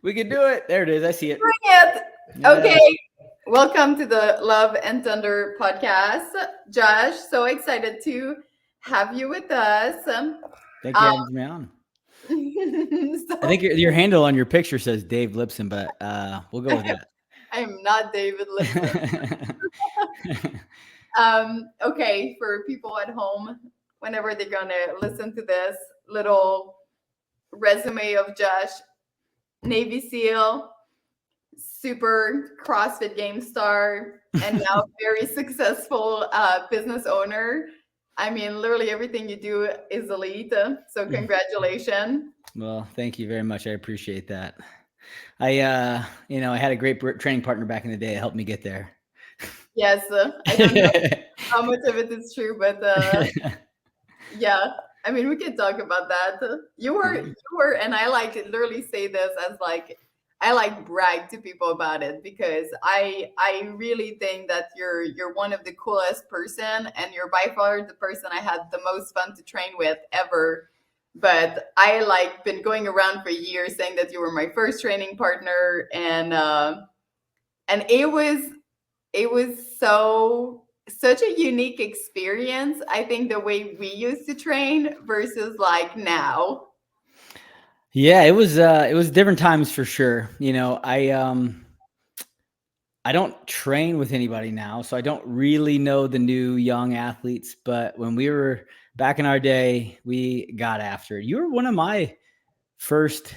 We can do it. There it is. I see it. Bring it. Yeah. Okay. Welcome to the Love and Thunder podcast. Josh, so excited to have you with us. Thank you for having me on. I think So your handle on your picture says Dave Lipson, but we'll go with I'm not David Lipson. that. Okay, for people at home, whenever they're gonna listen to this little resume of Josh, Navy SEAL, super CrossFit game star, and now very successful business owner. I mean, literally everything you do is elite. So congratulations. Well, thank you very much. I appreciate that. I had a great training partner back in the day that helped me get there. Yes, I don't know how much of it is true, but yeah. I mean, we can talk about that. You were, and I like to literally say this as like I like brag to people about it because I really think that you're one of the coolest person, and you're by far the person I had the most fun to train with ever. But I like been going around for years saying that you were my first training partner, and it was such a unique experience. I think the way we used to train versus like now. Yeah, it was different times for sure. I don't train with anybody now, so I don't really know the new young athletes. But when we were back in our day, we got after it. You were one of my first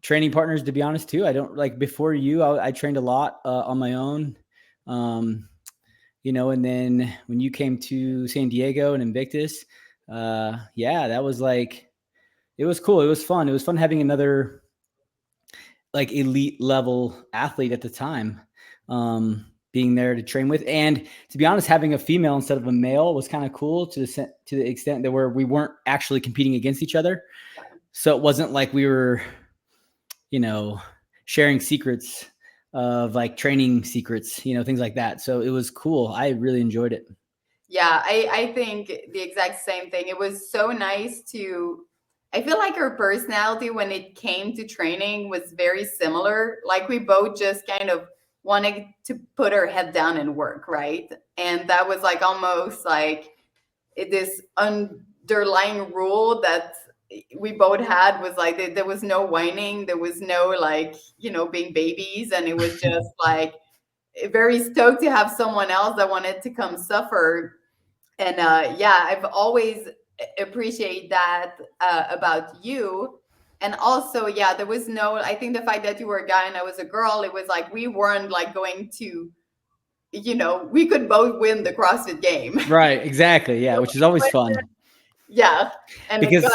training partners, to be honest, too. I don't like before you. I trained a lot on my own, and then when you came to San Diego and Invictus, yeah, that was like it was cool. It was fun. It was fun having another like elite level athlete at the time, being there to train with. And to be honest, having a female instead of a male was kind of cool to the extent that we weren't actually competing against each other. So it wasn't like we were, sharing secrets of like training secrets, things like that. So it was cool. I really enjoyed it. Yeah, I think the exact same thing. It was so nice to I feel like our personality when it came to training was very similar. Like we both just kind of wanted to put our head down and work, right? And that was like almost like this underlying rule that we both had was like there was no whining, there was no like, being babies, and it was just like very stoked to have someone else that wanted to come suffer. And yeah, I've always appreciate that about you. And also, yeah, there was no, I think the fact that you were a guy and I was a girl, it was like we weren't like going to, we could both win the CrossFit game. Right. Exactly. Yeah. Which is always But, fun yeah. And because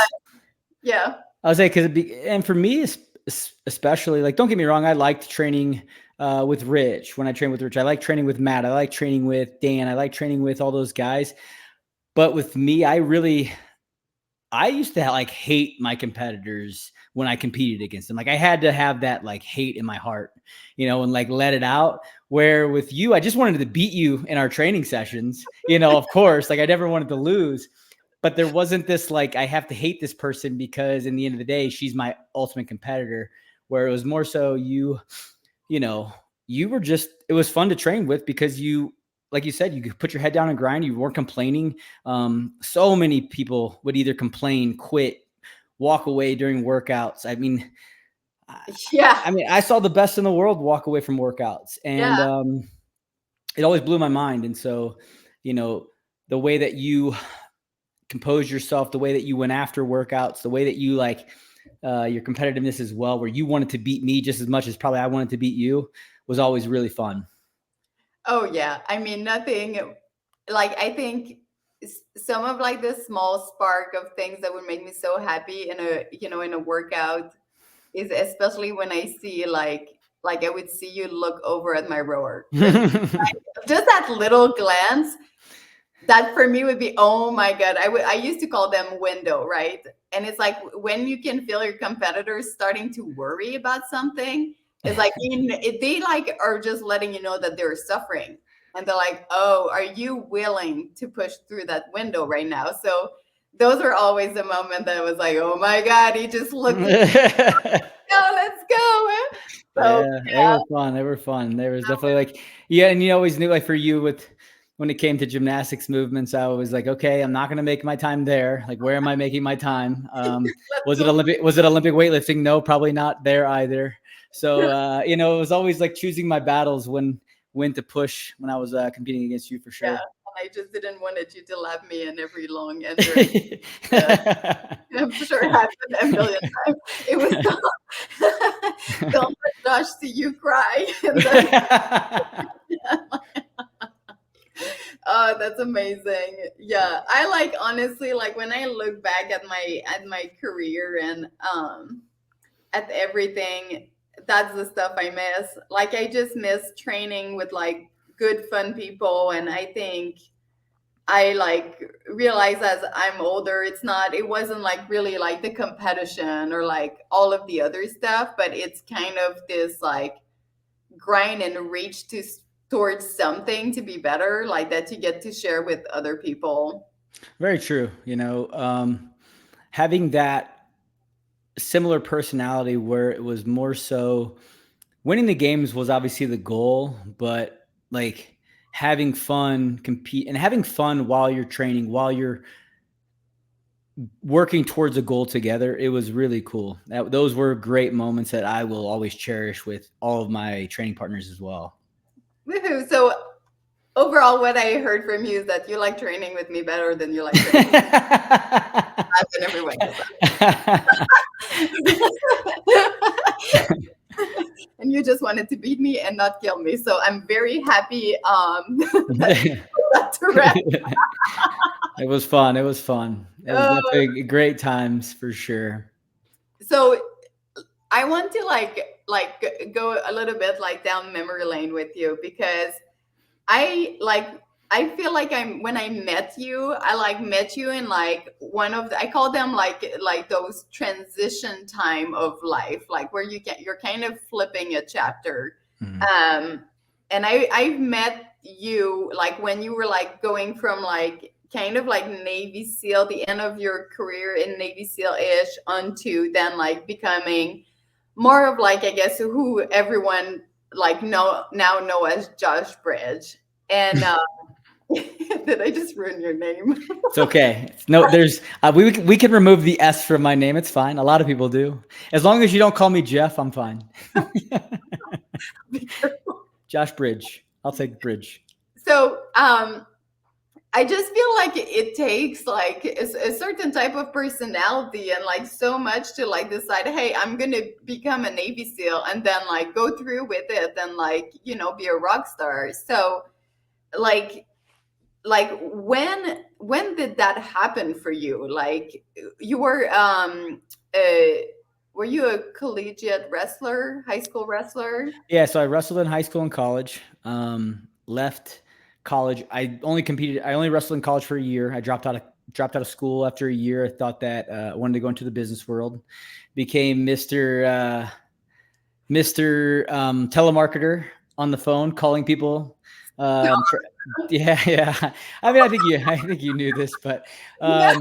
yeah. I was like, and for me, especially, like, don't get me wrong, I liked training with Rich. When I trained with Rich, I like training with Matt. I like training with Dan. I like training with all those guys. But with me, I used to like hate my competitors when I competed against them. Like I had to have that like hate in my heart, and like let it out. Where with you, I just wanted to beat you in our training sessions, of course, like I never wanted to lose. But there wasn't this like I have to hate this person because in the end of the day, she's my ultimate competitor. Where it was more so you were just, it was fun to train with because you, like you said, you could put your head down and grind. You weren't complaining. So many people would either complain, quit, walk away during workouts. I mean, Yeah. I saw the best in the world walk away from workouts, and Yeah. it always blew my mind. And so, the way that you compose yourself, the way that you went after workouts, the way that you like your competitiveness as well, where you wanted to beat me just as much as probably I wanted to beat you, was always really fun. Oh, yeah. I mean, nothing like I think some of like the small spark of things that would make me so happy in a workout is especially when I see like I would see you look over at my rower. Just that little glance, that for me would be, oh my God. I used to call them window, right? And it's like when you can feel your competitors starting to worry about something, it's like they like are just letting you know that they're suffering. And they're like, oh, are you willing to push through that window right now? So those are always the moment that was like, oh my God, he just looked at me. No, let's go. So Yeah, they were fun. They were fun. There was definitely like, yeah, and you always knew like for you with when it came to gymnastics movements, I was like, okay, I'm not gonna make my time there. Like, where am I making my time? let's Was it go. Olympic? Was it Olympic weightlifting? No, probably not there either. So it was always like choosing my battles when to push when I was competing against you for Yeah, sure. and I just didn't wanted you to lap me in every long endurance. I'm sure it happened a million times. It was don't let Josh see you cry. And then, oh, that's amazing. Yeah, I like honestly like when I look back at my career and at everything, that's the stuff I miss. Like I just miss training with like good fun people, and I think I like realize as I'm older, it wasn't like really like the competition or like all of the other stuff, but it's kind of this like grind and reach towards something to be better, like that you get to share with other people. Very true. Having that similar personality where it was more so winning the games was obviously the goal, but like having fun, compete, and having fun while you're training, while you're working towards a goal together, it was really cool. Those were great moments that I will always cherish with all of my training partners as well. Woohoo. So overall, what I heard from you is that you like training with me better than you like training with everyone else. And you just wanted to beat me and not kill me. So I'm very happy that you got to rest. It was fun. It was fun. It was Uh, definitely great times for sure. so I want to go a little bit like down memory lane with you because I like I feel like I'm when I met you, I like met you in like one of I call them like those transition time of life, like where you're kind of flipping a chapter. Mhm. And I've met you like when you were like going from like kind of like Navy SEAL, the end of your career in Navy SEAL-ish, onto then like becoming more of like I guess who everyone like now know as Josh Bridge. And did I just ruin your name? It's okay. No, there's we can remove the S from my name. It's fine. A lot of people do. As long as you don't call me Jeff, I'm fine. Be careful. Josh Bridge. I'll take Bridge. So I just feel like it takes like a certain type of personality and like so much to like decide, hey, I'm gonna become a Navy SEAL and then like go through with it and like be a rock star. So like when did that happen for you? Like you were you a collegiate wrestler, high school wrestler? Yeah, so I wrestled in high school and college. Left college. I only wrestled in college for a year. I dropped out of school after a year. I thought that I wanted to go into the business world. Became Mr. Telemarketer on the phone, calling people. Yeah, yeah. I mean, I think you knew this, but Yeah,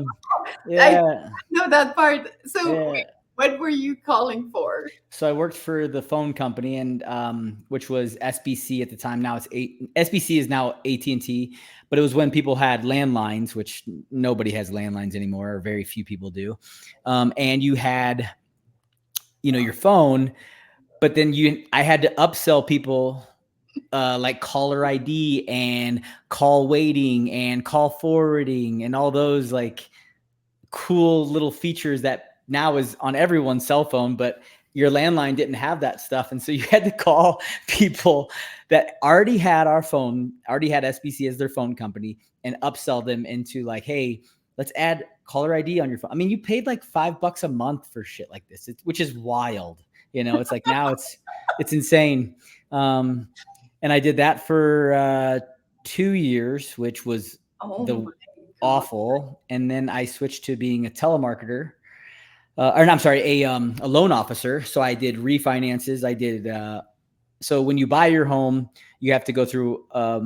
I yeah, know that part. So yeah. wait, what were you calling for? So I worked for the phone company, and which was SBC at the time. Now it's SBC is now AT&T, but it was when people had landlines, which nobody has landlines anymore, or very few people do. And you had, your phone, but then I had to upsell people like caller ID and call waiting and call forwarding and all those like cool little features that now is on everyone's cell phone, but your landline didn't have that stuff. And so you had to call people that already had SBC as their phone company and upsell them into like, hey, let's add caller ID on your phone. I mean, you paid like $5 a month for shit like this, which is wild. It's like now it's insane. And I did that for 2 years, which was Oh the my god. awful. And then I switched to being a telemarketer, or no, I'm sorry, a loan officer. So I did refinances. So when you buy your home, you have to go through a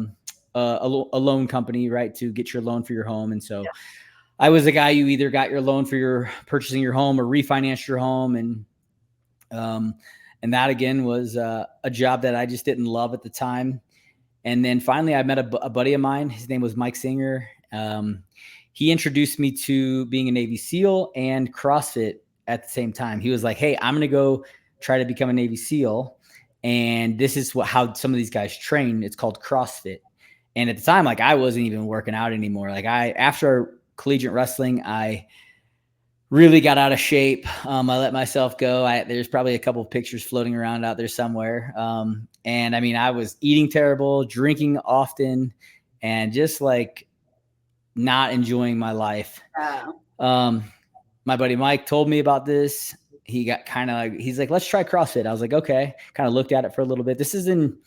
loan company, right, to get your loan for your home. And so I was the guy who either got your loan for your purchasing your home or refinanced your home. And Um, and that again was a job that I just didn't love at the time. And then finally, I met a buddy of mine. His name was Mike Singer. He introduced me to being a Navy SEAL and CrossFit at the same time. He was like, "Hey, I'm going to go try to become a Navy SEAL. And this is how some of these guys train. It's called CrossFit." And at the time, like, I wasn't even working out anymore. Like, after collegiate wrestling, I really got out of shape. I let myself go. There's probably a couple of pictures floating around out there somewhere. And I mean, I was eating terrible, drinking often, and just like not enjoying my life. My buddy Mike told me about this. He got he's like, "Let's try CrossFit." I was like, "Okay." Kind of looked at it for a little bit. This is in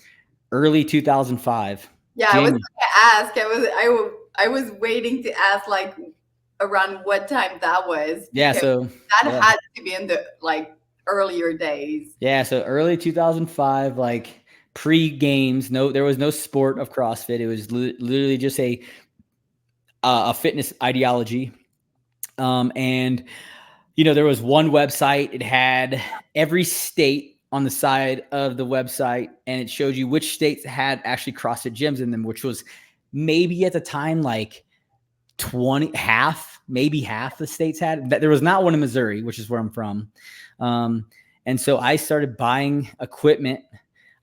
early 2005. Yeah, I was going to ask. I was waiting to ask, like, around what time that was. Yeah, so that had to be in the earlier days. Yeah, so early 2005, like pre-games. No, there was no sport of CrossFit. It was literally just a fitness ideology. And there was one website. It had every state on the side of the website, and it showed you which states had actually CrossFit gyms in them, which was maybe at the time like maybe half the states had. There was not one in Missouri, which is where I'm from. And so I started buying equipment.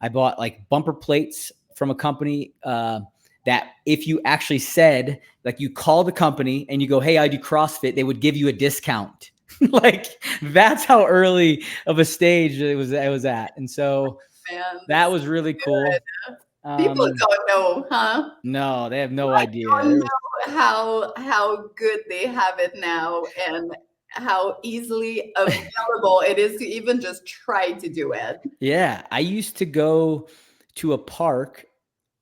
I bought like bumper plates from a company that if you actually said, like, you call the company and you go, "Hey, I do CrossFit," they would give you a discount. Like, that's how early of a stage it was at. And so that was really cool. People don't know, huh? No, they have no idea. Don't know how good they have it now, and how easily available it is to even just try to do it. Yeah, I used to go to a park.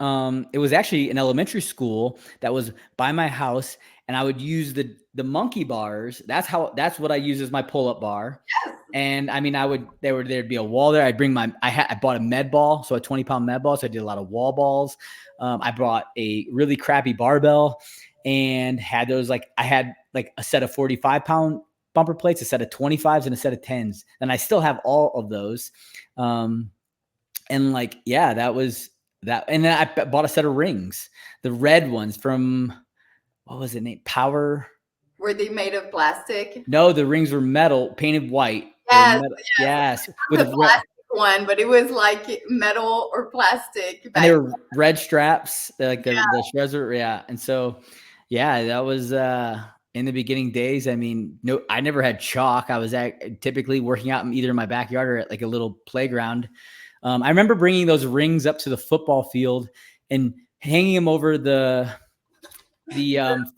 It was actually an elementary school that was by my house, and I would use the monkey bars. That's what I use as my pull-up bar. Yes. And I mean, there'd be a wall there. I'd bring I bought a med ball, so a 20-pound med ball. So I did a lot of wall balls. I brought a really crappy barbell and had those, like, I had like a set of 45-pound bumper plates, a set of 25s, and a set of 10s. And I still have all of those. And like, yeah, that was that. And then I bought a set of rings, the red ones from, what was it named? Power. Were they made of plastic? No, the rings were metal, painted white. Yes. With a plastic one, but it was like metal or plastic. And they were red straps. They're like the shreds were, yeah. And so, yeah, that was in the beginning days. I mean, no, I never had chalk. I was typically working out in either my backyard or at like a little playground. I remember bringing those rings up to the football field and hanging them over the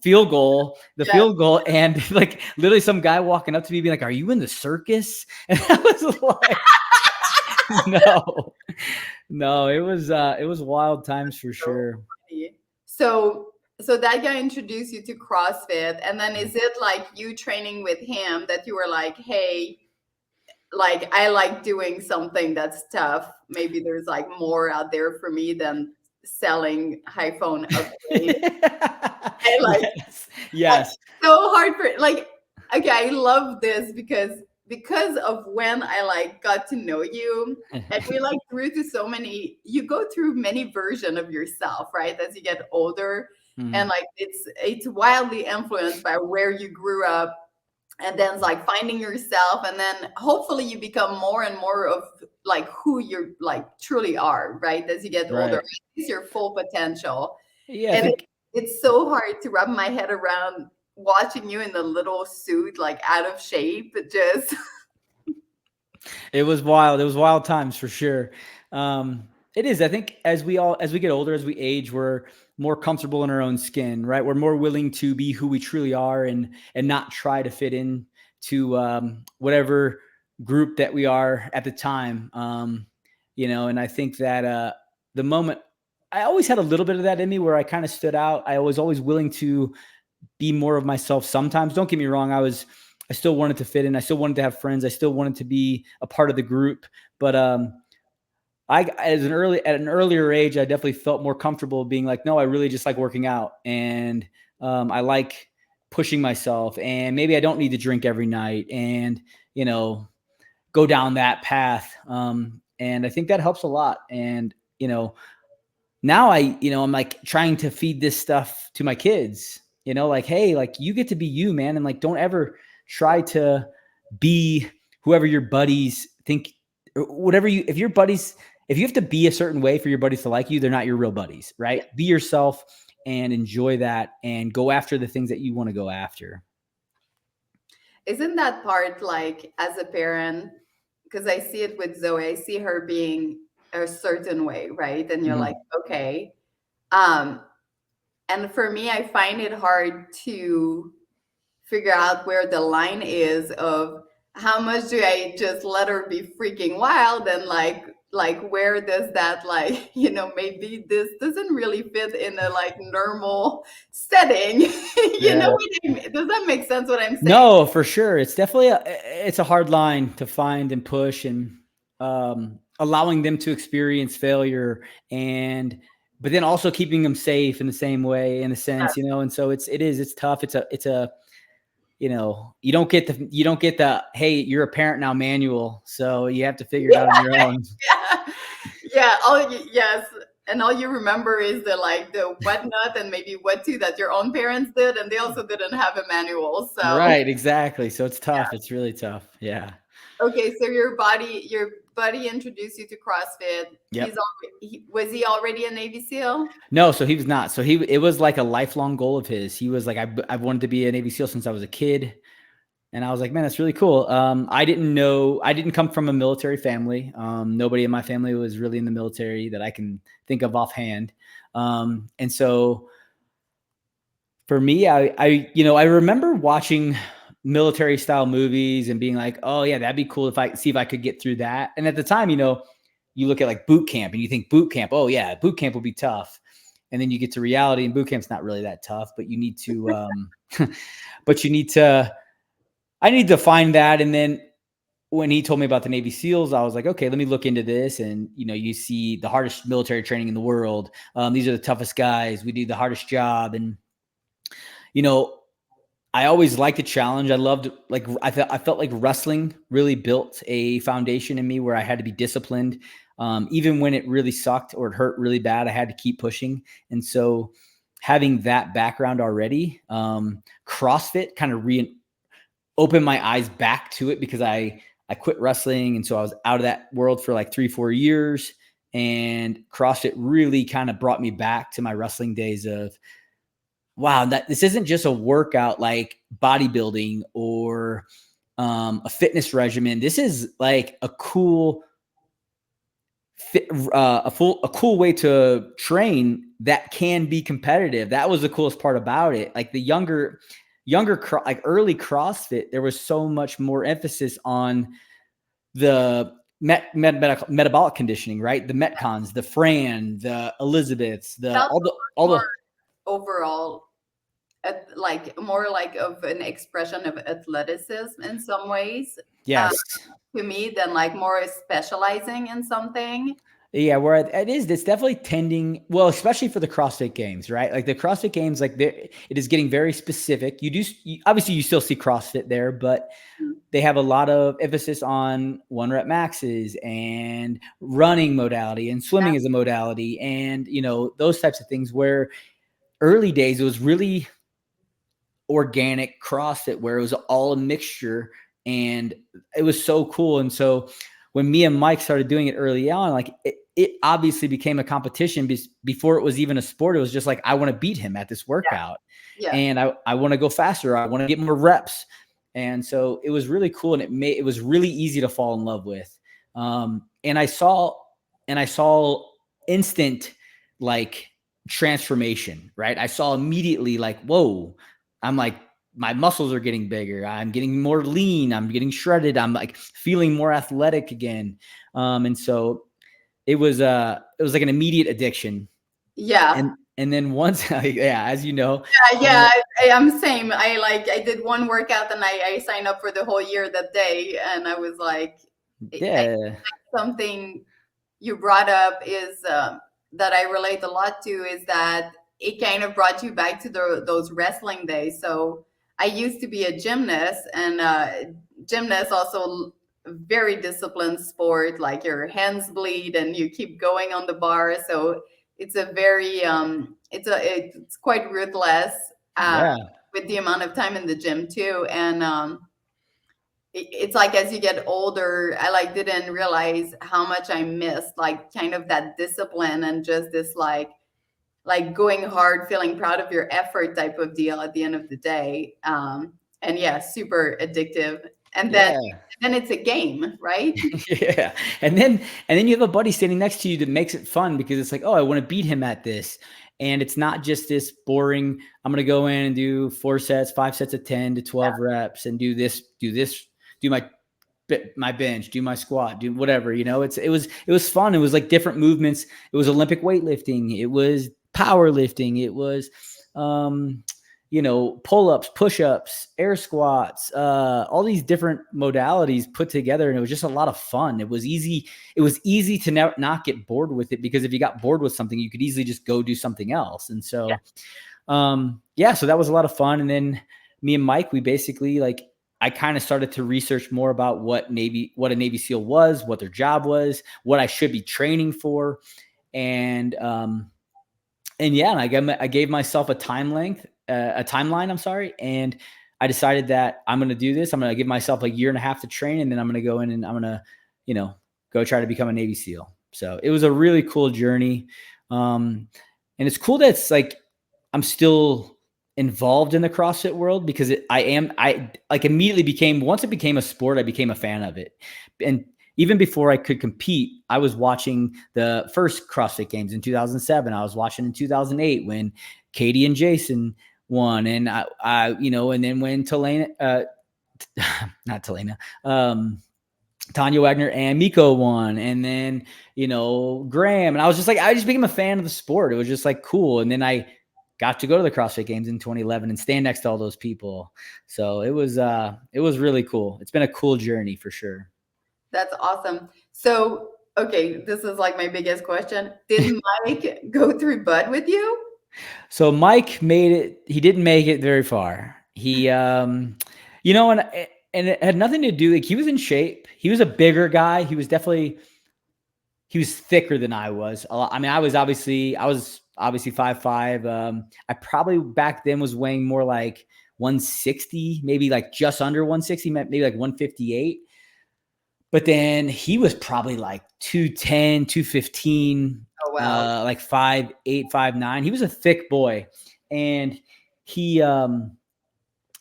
field goal, and like literally some guy walking up to me being like, "Are you in the circus?" And I was like, no, it was wild times for sure. So that guy introduced you to CrossFit, and then is it like you training with him that you were like, "Hey, like, I like doing something that's tough. Maybe there's like more out there for me than selling iPhone upgrades." Yes. So hard for, like, okay, I love this because of when I like got to know you, and we like you go through many versions of yourself, right? As you get older. Mm-hmm. And like it's wildly influenced by where you grew up, and then it's like finding yourself, and then hopefully you become more and more of like who you're like truly are, right? As you get older, it's your full potential. Yeah, and it's so hard to wrap my head around watching you in the little suit, like out of shape. It was wild. It was wild times for sure. It is. I think as we get older, as we age, we're more comfortable in our own skin, right? We're more willing to be who we truly are and not try to fit in to whatever group that we are at the time. And I think that the moment, I always had a little bit of that in me where I kind of stood out. I was always willing to be more of myself sometimes. Don't get me wrong. I still wanted to fit in. I still wanted to have friends. I still wanted to be a part of the group. But at an earlier age, I definitely felt more comfortable being like, no, I really just like working out, and I like pushing myself, and maybe I don't need to drink every night, and go down that path. And I think that helps a lot. And, now I'm like trying to feed this stuff to my kids, like, hey, like you get to be you, man. And like, don't ever try to be whoever your buddies think, or whatever if you have to be a certain way for your buddies to like you, they're not your real buddies, right? Yeah. Be yourself and enjoy that and go after the things that you want to go after. Isn't that part like as a parent? Because I see it with Zoe, I see her being a certain way, right? And you're like, Mhm. okay. Um, and for me, I find it hard to figure out where the line is of how much do I just let her be freaking wild, and like where does that, like, maybe this doesn't really fit in a like normal setting. Yeah. What I mean? Does that make sense what I'm saying? No, for sure. It's definitely it's a hard line to find and push, and allowing them to experience failure, and but then also keeping them safe in the same way, in a sense, and so it's tough. It's a you don't get the hey, you're a parent now manual, so you have to figure it out on your own. Yeah, yeah. Yes, and all you remember is the whatnot and maybe what to that your own parents did, and they also didn't have a manual. So Right, exactly. So it's tough. It's really tough. Yeah. okay, so your buddy introduced you to CrossFit. Yep. Was he already a Navy SEAL? No, so he was not. So it was like a lifelong goal of his. He was like, I've wanted to be a Navy SEAL since I was a kid. And I was like, man, that's really cool. I didn't come from a military family. Nobody in my family was really in the military that I can think of offhand. And so for me, I remember watching military style movies and being like, oh yeah, that'd be cool if I could get through that. And at the time, you look at like boot camp and you think boot camp, oh yeah, boot camp will be tough. And then you get to reality and boot camp's not really that tough, but you need to, but you need to, I need to find that. And then when he told me about the Navy SEALs, I was like, okay, let me look into this. And, you see the hardest military training in the world. These are the toughest guys. We do the hardest job. And, you know, I always liked a challenge. I loved, like, I felt like wrestling really built a foundation in me where I had to be disciplined. Even when it really sucked or it hurt really bad, I had to keep pushing. And so having that background already, CrossFit kind of opened my eyes back to it, because I quit wrestling. And so I was out of that world for like 3-4 years. And CrossFit really kind of brought me back to my wrestling days of, wow, that this isn't just a workout like bodybuilding or a fitness regimen. This is like a cool a cool way to train that can be competitive. That was the coolest part about it. Like the like early CrossFit, there was so much more emphasis on the metabolic conditioning, right? The Metcons, the Fran, the Elizabeths, the Felt all more the overall, like more like of an expression of athleticism in some ways, yes. to me, than like more specializing in something. Yeah, where it's definitely tending, well, especially for the CrossFit Games, right? Like the CrossFit Games, like it is getting very specific. Obviously you still see CrossFit there, but they have a lot of emphasis on 1 rep maxes and running modality and swimming as a modality, and those types of things. Where early days it was really organic CrossFit, where it was all a mixture, and it was so cool. And so when me and Mike started doing it early on, like it obviously became a competition before it was even a sport. It was just like, I want to beat him at this workout. Yeah. And I want to go faster. I want to get more reps. And so it was really cool. And it was really easy to fall in love with. And I saw instant like transformation, right? I saw immediately like, whoa, I'm like, my muscles are getting bigger. I'm getting more lean. I'm getting shredded. I'm like feeling more athletic again. And so it was like an immediate addiction. Yeah. And then once, yeah, as you know, Yeah, I'm same. I did one workout and I signed up for the whole year that day, and I was like, yeah, something you brought up is that I relate a lot to, is that it kind of brought you back to those wrestling days. So I used to be a gymnast, and gymnasts also very disciplined sport. Like your hands bleed and you keep going on the bar. So it's a very it's quite ruthless Yeah. with the amount of time in the gym too. And it's like as you get older, I like didn't realize how much I missed like kind of that discipline and just this like going hard, feeling proud of your effort type of deal at the end of the day. And yeah, super addictive. And Yeah. then it's a game, right? Yeah. And then you have a buddy standing next to you that makes it fun because it's like, oh, I want to beat him at this. And it's not just this boring, I'm going to go in and do 4 sets, 5 sets of 10 to 12 reps and do this, do my bench, do my squat, do whatever, it was fun. It was like different movements. It was Olympic weightlifting. It was powerlifting. It was, pull-ups, push-ups, air squats, all these different modalities put together. And it was just a lot of fun. It was easy. It was easy to not get bored with it because if you got bored with something, you could easily just go do something else. And so, so that was a lot of fun. And then me and Mike, we basically I kind of started to research more about what a Navy SEAL was, what their job was, what I should be training for. And I gave myself a timeline, I'm sorry. And I decided that I'm going to do this. I'm going to give myself a year and a half to train. And then I'm going to go in and I'm going to, go try to become a Navy SEAL. So it was a really cool journey. And it's cool that it's like, I'm still involved in the CrossFit world because once it became a sport, I became a fan of it. And even before I could compete, I was watching the first CrossFit Games in 2007. I was watching in 2008 when Katie and Jason won. And and then when Tanya Wagner and Miko won. And then, Graham. And I just became a fan of the sport. It was just like cool. And then I got to go to the CrossFit Games in 2011 and stand next to all those people. So it was really cool. It's been a cool journey for sure. That's awesome. So, okay, this is like my biggest question. Did Mike go through Bud with you? So Mike made it. He didn't make it very far. He, and it had nothing to do. Like he was in shape. He was a bigger guy. He was thicker than I was. I mean, I was obviously 5'5". I probably back then was weighing more like 160, maybe like just under 160, maybe like 158. But then he was probably like 210, 215, Oh, wow. like 5'8", 5'9". He was a thick boy. And and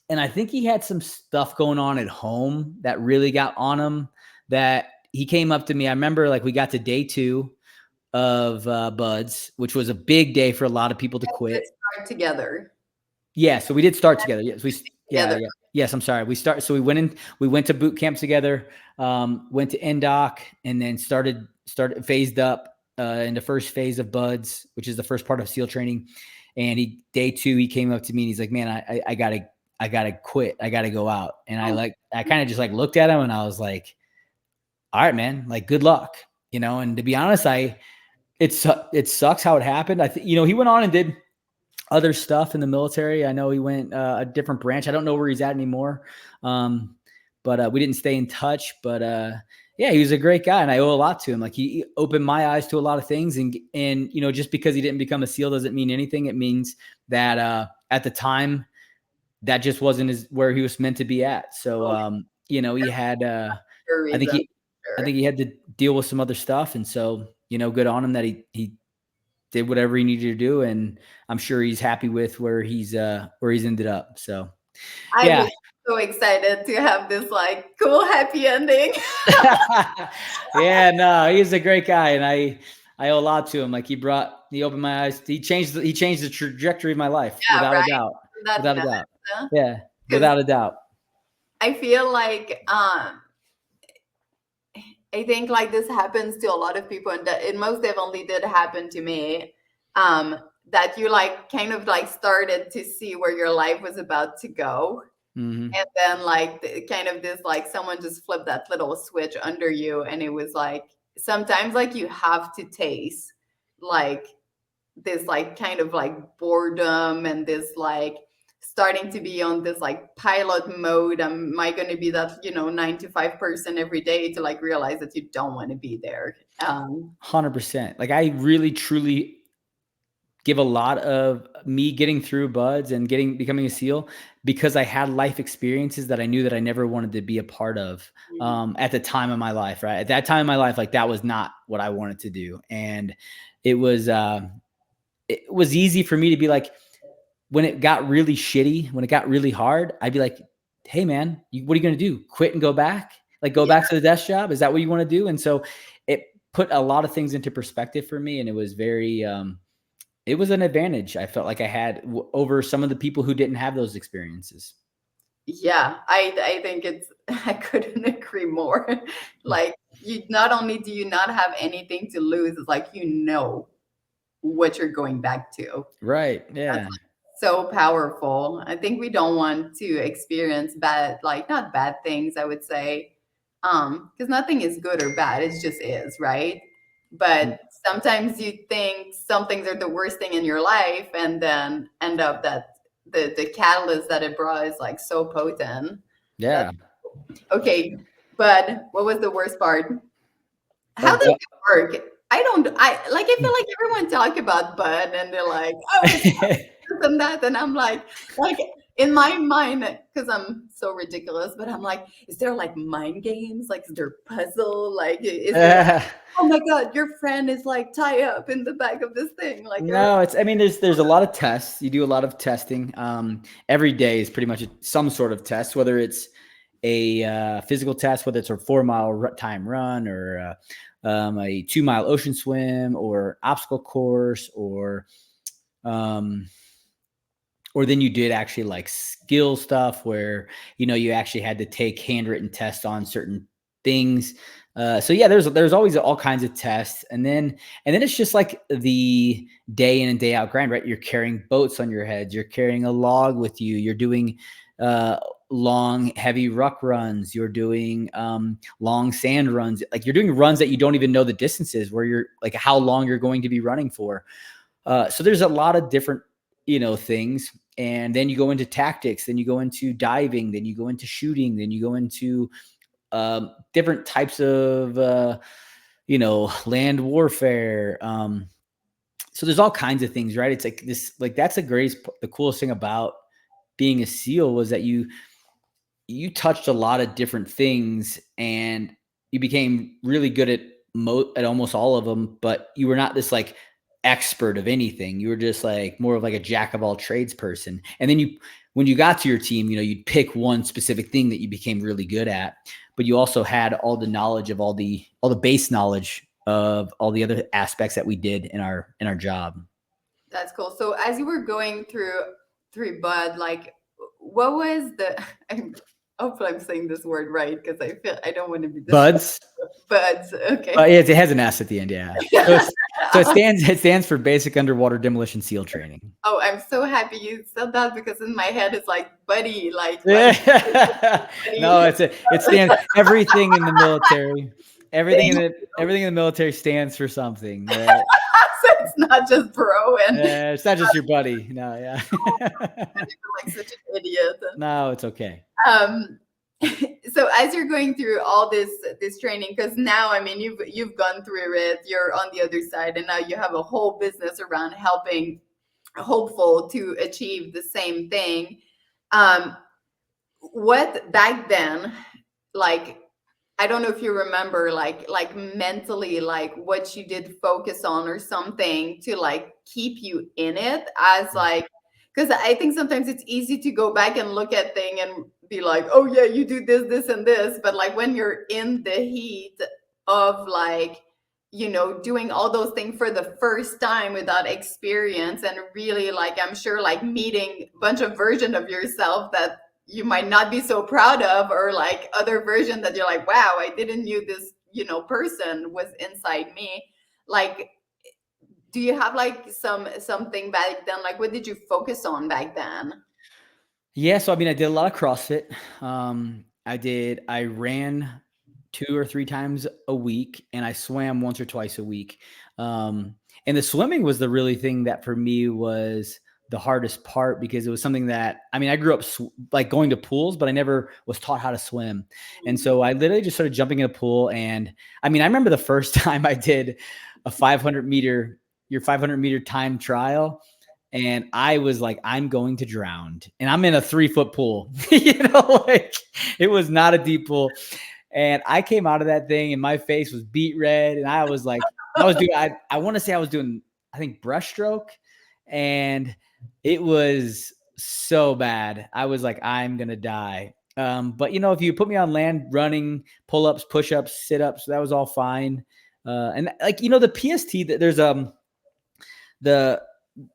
I think he had some stuff going on at home that really got on him, that he came up to me. I remember we got to day 2 of Buds, which was a big day for a lot of people to quit. Let's start together. Yeah, so we did start together. Yes, Together. Yes, I'm sorry. So we went to boot camp together, went to NDOC, and then started phased up in the first phase of Buds, which is the first part of SEAL training. And day 2, he came up to me and he's like, "Man, I gotta quit. I gotta go out." And I kind of just looked at him and I was like, "All right, man, good luck." And to be honest, it sucks how it happened. I think, he went on and did other stuff in the military. I know he went a different branch. I don't know where he's at anymore. But we didn't stay in touch, but yeah, he was a great guy and I owe a lot to him. He opened my eyes to a lot of things, and just because he didn't become a SEAL doesn't mean anything. It means that at the time that just wasn't where he was meant to be at. So, he had, I think he had to deal with some other stuff. And so, good on him that he did whatever he needed to do. And I'm sure he's happy with where he's ended up. So, yeah. I was so excited to have this cool, happy ending. Yeah, no, he's a great guy. And I owe a lot to him. He opened my eyes. He changed the trajectory of my life without a doubt. Without a doubt. Yeah. Without a doubt. I feel I think this happens to a lot of people, and that it most definitely did happen to me. That you kind of started to see where your life was about to go. Mm-hmm. And then kind of this someone just flipped that little switch under you, and it was sometimes you have to taste this kind of boredom and this starting to be on this like pilot mode. Am I going to be that, 9 to 5 person every day, to like realize that you don't want to be there? 100%. Like I really truly give a lot of me getting through buds and becoming a SEAL because I had life experiences that I knew that I never wanted to be a part of at the time of my life, right? At that time in my life, like that was not what I wanted to do. And it was it was easy for me to be like, when it got really shitty, when it got really hard, I'd be like, hey man, what are you going to do? Quit and go back? Like go Yeah. back to the desk job? Is that what you want to do? And so it put a lot of things into perspective for me. And it was very, it was an advantage I felt like I had over some of the people who didn't have those experiences. Yeah, I think it's I couldn't agree more. Like, you not only do you not have anything to lose, it's like what you're going back to. Right. That's Yeah. so powerful. I think we don't want to experience bad, like not bad things, I would say. Because nothing is good or bad, it just is, right? Mm, But sometimes you think some things are the worst thing in your life, and then end up that the catalyst that it brought is like so potent. That's yeah. okay. But what was the worst part? How Of does what? it work? I feel like everyone talk about Bud and they're like, oh, it's this and that. And I'm like in my mind, because I'm so ridiculous, but I'm like, is there like mind games? Like, is there puzzle? Like, is there, oh my God, your friend is like tie up in the back of this thing? Like, No, I mean, there's a lot of tests. You do a lot of testing. Every day is pretty much some sort of test, whether it's a physical test, whether it's a 4 mile time run or a 2 mile ocean swim or obstacle course um, or then you did actually like skill stuff where you actually had to take handwritten tests on certain things. So yeah, there's always all kinds of tests, and then it's just like the day in and day out grind, right? You're carrying boats on your heads, you're carrying a log with you, you're doing uh, long heavy ruck runs, you're doing long sand runs, like you're doing runs that you don't even know the distances where you're like how long you're going to be running for. So there's a lot of different, things. And then you go into tactics, then you go into diving, then you go into shooting, then you go into different types of, land warfare. So there's all kinds of things, right? It's like this, like that's the coolest thing about being a SEAL was that you touched a lot of different things and you became really good at almost all of them, but you were not this like expert of anything. You were just like more of like a jack of all trades person. And then when you got to your team, you'd pick one specific thing that you became really good at, but you also had all the knowledge of all the base knowledge of all the other aspects that we did in our job. that's cool. So as you were going through Bud, like, what was the? Hopefully, I'm saying this word right, because I feel I don't want to be this. Buds. Buds, okay. It has an S at the end, yeah. So it stands for Basic Underwater Demolition SEAL Training. Oh, I'm so happy you said that, because in my head it's like buddy, like No, buddy. it stands everything in the military. Everything Thank in the you. everything in the military stands for something, right? So it's not just bro and It's not just your buddy. No, yeah. like such an idiot. No, it's okay. Um, so as you're going through all this training, because now I mean you've gone through it, you're on the other side, and now you have a whole business around helping hopeful to achieve the same thing. Um, what back then, like, I don't know if you remember, like mentally, like what you did focus on or something to like keep you in it, as like, because I think sometimes it's easy to go back and look at thing and be like, oh yeah, you do this and this, but like when you're in the heat of like, doing all those things for the first time without experience, and really like I'm sure like meeting a bunch of version of yourself that you might not be so proud of, or like other version that you're like, wow, I didn't knew this, person was inside me. Like, do you have like something back then? Like, what did you focus on back then? Yeah, so I mean, I did a lot of CrossFit. I ran 2 or 3 times a week, and I swam once or twice a week. And the swimming was the really thing that for me was the hardest part because it was something that, I mean, I grew up like going to pools, but I never was taught how to swim. And so I literally just started jumping in a pool. And I mean, I remember the first time I did a 500 meter time trial. And I was like, I'm going to drown. And I'm in a 3-foot pool. Like it was not a deep pool. And I came out of that thing and my face was beet red. And I was like, I want to say I was doing, I think, breaststroke. And it was so bad. I was like, I'm going to die. But if you put me on land running, pull-ups, push-ups, sit-ups, that was all fine. And like, the PST, there's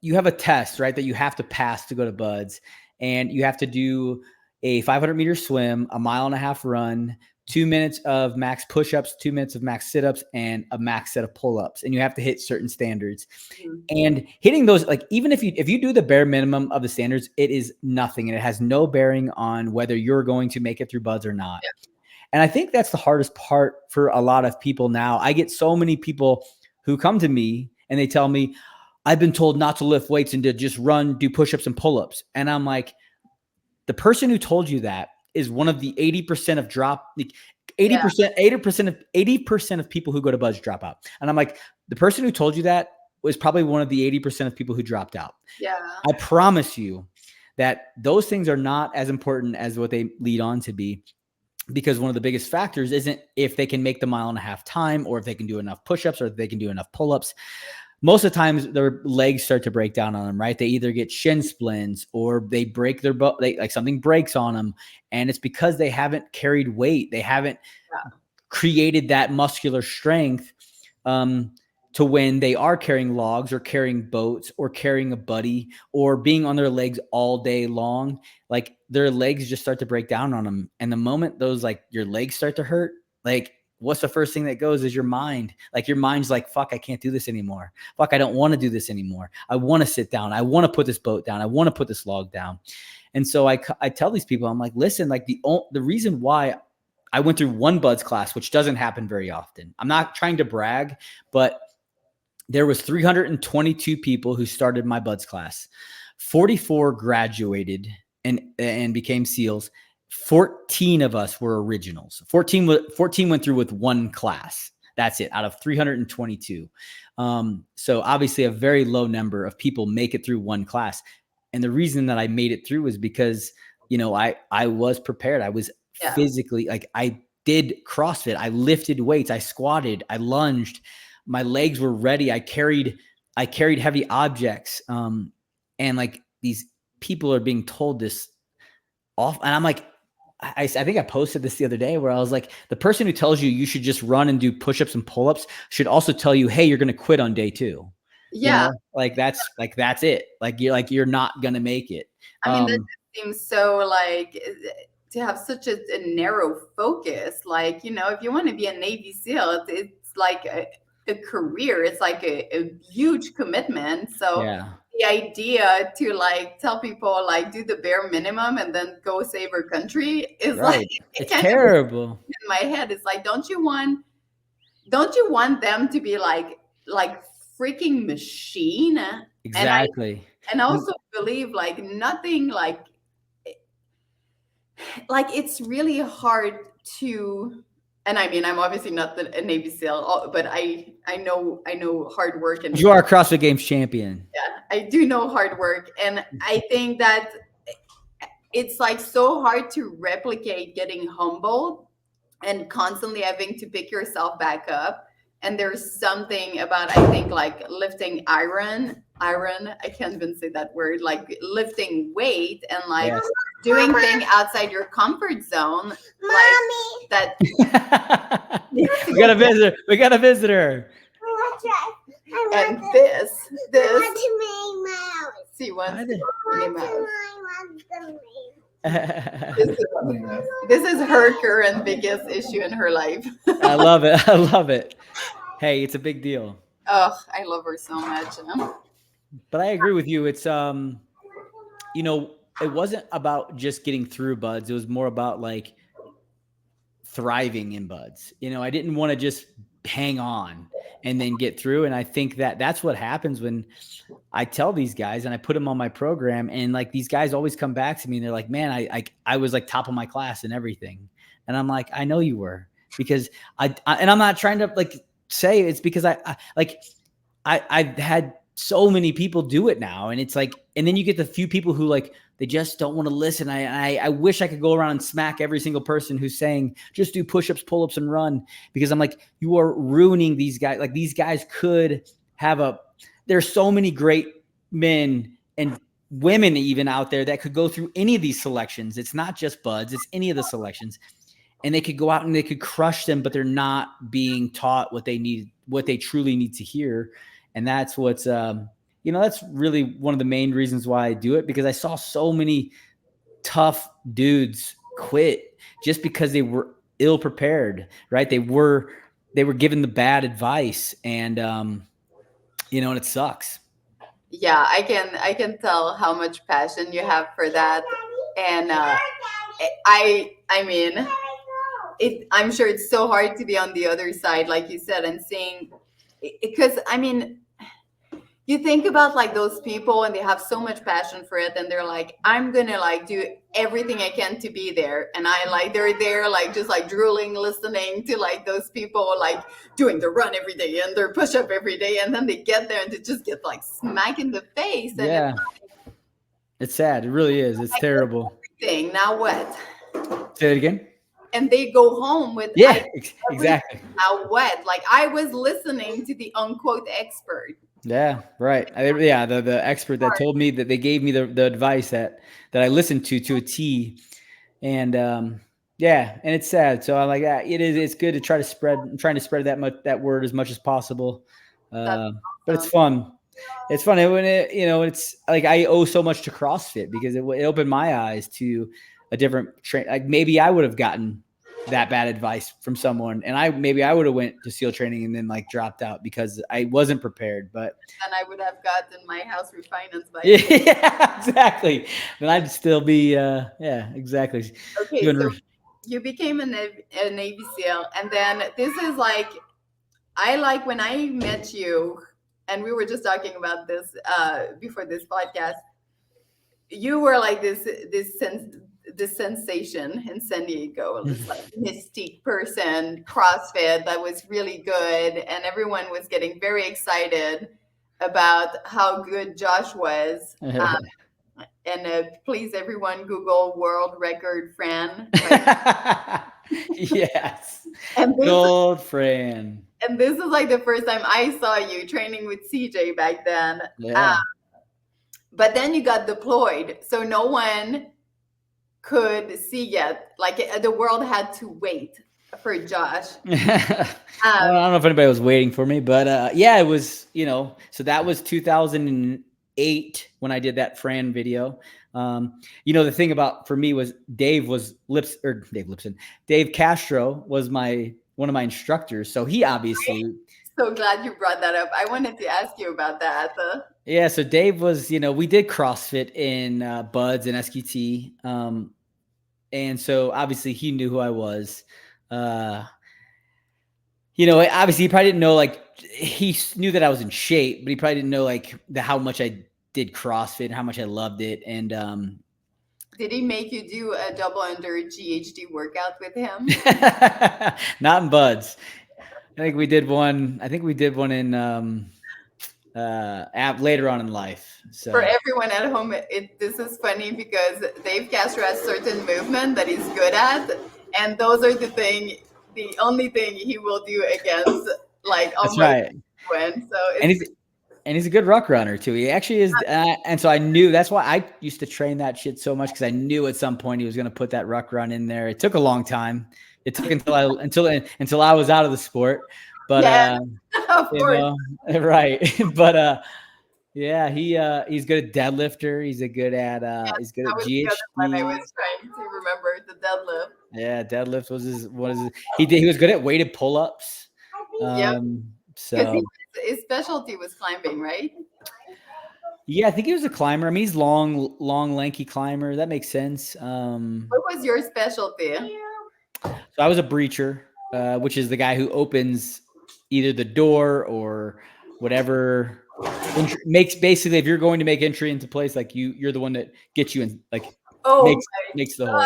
you have a test, right, that you have to pass to go to Buds, and you have to do a 500-meter swim, a 1.5 mile run, 2 minutes of max push-ups, 2 minutes of max sit-ups, and a max set of pull-ups, and you have to hit certain standards. Mm-hmm. And hitting those, like, even if you do the bare minimum of the standards, it is nothing, and it has no bearing on whether you're going to make it through Buds or not. Yeah. And I think that's the hardest part for a lot of people now. I get so many people who come to me and they tell me, I've been told not to lift weights and to just run, do push-ups and pull-ups. And I'm like, the person who told you that is one of the 80% of drop, like 80% of people who go to Buds drop out. And I'm like, the person who told you that was probably one of the 80% of people who dropped out. Yeah. I promise you that those things are not as important as what they lead on to be, because one of the biggest factors isn't if they can make the 1.5 mile time, or if they can do enough push-ups, or if they can do enough pull-ups. Most of the times their legs start to break down on them, right? They either get shin splints or they break their butt, like something breaks on them. And it's because they haven't carried weight. They haven't created that muscular strength to when they are carrying logs or carrying boats or carrying a buddy or being on their legs all day long. Like their legs just start to break down on them. And the moment those, like, your legs start to hurt, like, what's the first thing that goes is your mind. Like your mind's like, fuck, I can't do this anymore. Fuck, I don't want to do this anymore. I want to sit down. I want to put this boat down. I want to put this log down. And so I tell these people, I'm like, listen, like the reason why I went through one Buds class, which doesn't happen very often. I'm not trying to brag, but there was 322 people who started my Buds class. 44 graduated and became SEALs. 14 of us were originals. 14 went through with one class. That's it, out of 322. So obviously a very low number of people make it through one class. And the reason that I made it through was because, I was prepared. I was physically, like, I did CrossFit. I lifted weights. I squatted. I lunged. My legs were ready. I carried heavy objects. And like these people are being told this off. And I'm like, I think I posted this the other day where I was like, the person who tells you should just run and do push-ups and pull-ups should also tell you, hey, you're going to quit on day 2. Yeah. Like that's it. Like you're not going to make it. I mean, that seems so like to have such a narrow focus. Like, if you want to be a Navy SEAL, it's like a career. It's like a huge commitment. So the idea to like tell people like do the bare minimum and then go save our country is like, it's terrible. In my head, it's like, don't you want them to be like freaking machine? Exactly. And I also believe like nothing like it's really hard to, and I mean, I'm obviously not a Navy SEAL, but I know hard work. And you are a CrossFit Games champion. Yeah, I do know hard work. And I think that it's like so hard to replicate getting humbled and constantly having to pick yourself back up. And there's something about, I think, like lifting iron, I can't even say that word, like lifting weight and like doing things outside your comfort zone. Mommy. Like that. We got a visitor. And this. She wants Minnie Mouse. This is her current biggest issue in her life. I love it. Hey, it's a big deal. Oh, I love her so much. But I agree with you. It's it wasn't about just getting through Buds. It was more about like thriving in Buds. I didn't want to just hang on and then get through. And I think that that's what happens when I tell these guys and I put them on my program, and like these guys always come back to me and they're like, man, I was like top of my class and everything. And I'm like, I know you were, because and I'm not trying to like say it's because I've had so many people do it now, and it's like, and then you get the few people who like, they just don't want to listen. I wish I could go around and smack every single person who's saying just do push-ups, pull-ups, and run, because I'm like, you are ruining these guys. Like these guys could have there's so many great men and women even out there that could go through any of these selections. It's not just buds, it's any of the selections. And they could go out and they could crush them, but they're not being taught what they need, what they truly need to hear. And that's what's, that's really one of the main reasons why I do it, because I saw so many tough dudes quit just because they were ill prepared, right? They were given the bad advice, and, and it sucks. Yeah, I can tell how much passion you have for that. And I mean, I'm sure it's so hard to be on the other side, like you said, and seeing, because I mean, you think about like those people and they have so much passion for it, and they're like, I'm gonna like do everything I can to be there, and they're there like just like drooling, listening to like those people like doing the run every day and their push-up every day, and then they get there and they just get like smack in the face, and Yeah, it's sad. It really is. It's terrible. everything. Now what? Say it again. And they go home with Yeah, exactly. now what? Like I was listening to the unquote expert. Yeah, right. The expert that told me, that they gave me the advice that I listened to a T, and and it's sad. So I'm like, it's good to try to spread. I'm trying to spread that word as much as possible, but it's fun. It's fun when it's like I owe so much to CrossFit, because it opened my eyes to a different train. Like maybe I would have gotten that bad advice from someone, and I would have went to SEAL training and then like dropped out because I wasn't prepared. But and I would have gotten my house refinanced by yeah, exactly. Then I'd still be exactly. okay. So you became a Navy SEAL, and then this is like, I like when I met you, and we were just talking about this before this podcast. You were like this sensation in San Diego, this like mystique person, CrossFit that was really good, and everyone was getting very excited about how good Josh was. And please, everyone, Google world record Fran. Yes, And gold Fran. And this is like the first time I saw you training with CJ back then. Yeah. But then you got deployed, so no one could see yet. Like the world had to wait for Josh. I don't know if anybody was waiting for me, but it was, so that was 2008 when I did that Fran video. The thing about for me was Dave Castro was one of my instructors. So he obviously. So glad you brought that up. I wanted to ask you about that. Yeah, so Dave was, we did CrossFit in Buds and SQT. And so obviously he knew who I was. Obviously he probably didn't know, like, he knew that I was in shape, but he probably didn't know like how much I did CrossFit and how much I loved it. And did he make you do a double under GHD workout with him? Not in Buds. I think we did one in later on in life. So for everyone at home, this is funny because Dave Castro has certain movement that he's good at, and those are the only thing he will do against like almost win. So and he's a good ruck runner too. He actually is, and so I knew that's why I used to train that shit so much, because I knew at some point he was going to put that ruck run in there. It took a long time. It took until I was out of the sport, but of course. Right. But he's good at deadlifter. He's good at GHD. I was trying to remember the deadlift. Yeah, deadlift was his. He was good at weighted pull-ups. So his specialty was climbing, right? Yeah, I think he was a climber. I mean, he's long, lanky climber. That makes sense. What was your specialty? So I was a breacher, which is the guy who opens either the door or whatever makes, basically, if you're going to make entry into place, like you're the one that gets you in, like Oh makes the my hole.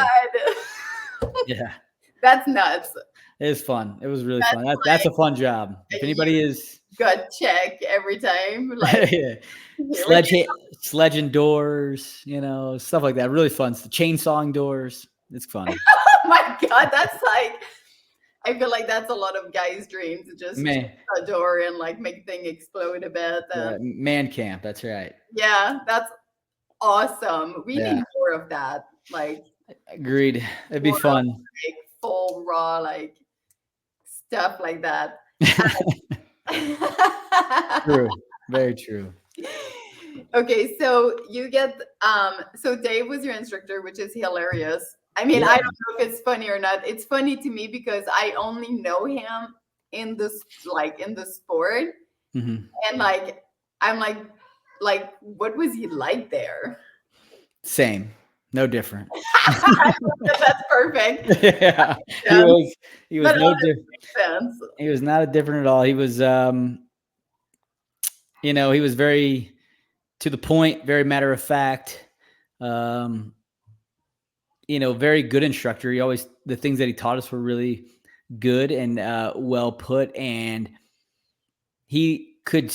God. Yeah. That's nuts. It was fun. It was really That's fun. That's a fun job. If a anybody is gut check every time. Like, yeah. here we go. Sledging doors, stuff like that. Really fun. Chainsawing doors. It's fun. Oh my God, that's like, I feel like that's a lot of guys' dreams to just check Man, the door and like make things explode a bit. yeah, And man camp. That's right. yeah, that's awesome. We Yeah. need more of that. Like Agreed. It'd be more of fun. like full raw like stuff like that. True. Very true. Okay, so you get so Dave was your instructor, which is hilarious. I mean, Yeah. I don't know if it's funny or not. It's funny to me because I only know him in this like in the sport. Mm-hmm. And like I'm like what was he like there? Same. No different. That's perfect. Yeah. Yeah, He was but it no all different. makes sense. He was not different at all. He was he was very to the point, very matter of fact. Very good instructor. The things that he taught us were really good and well put, and he could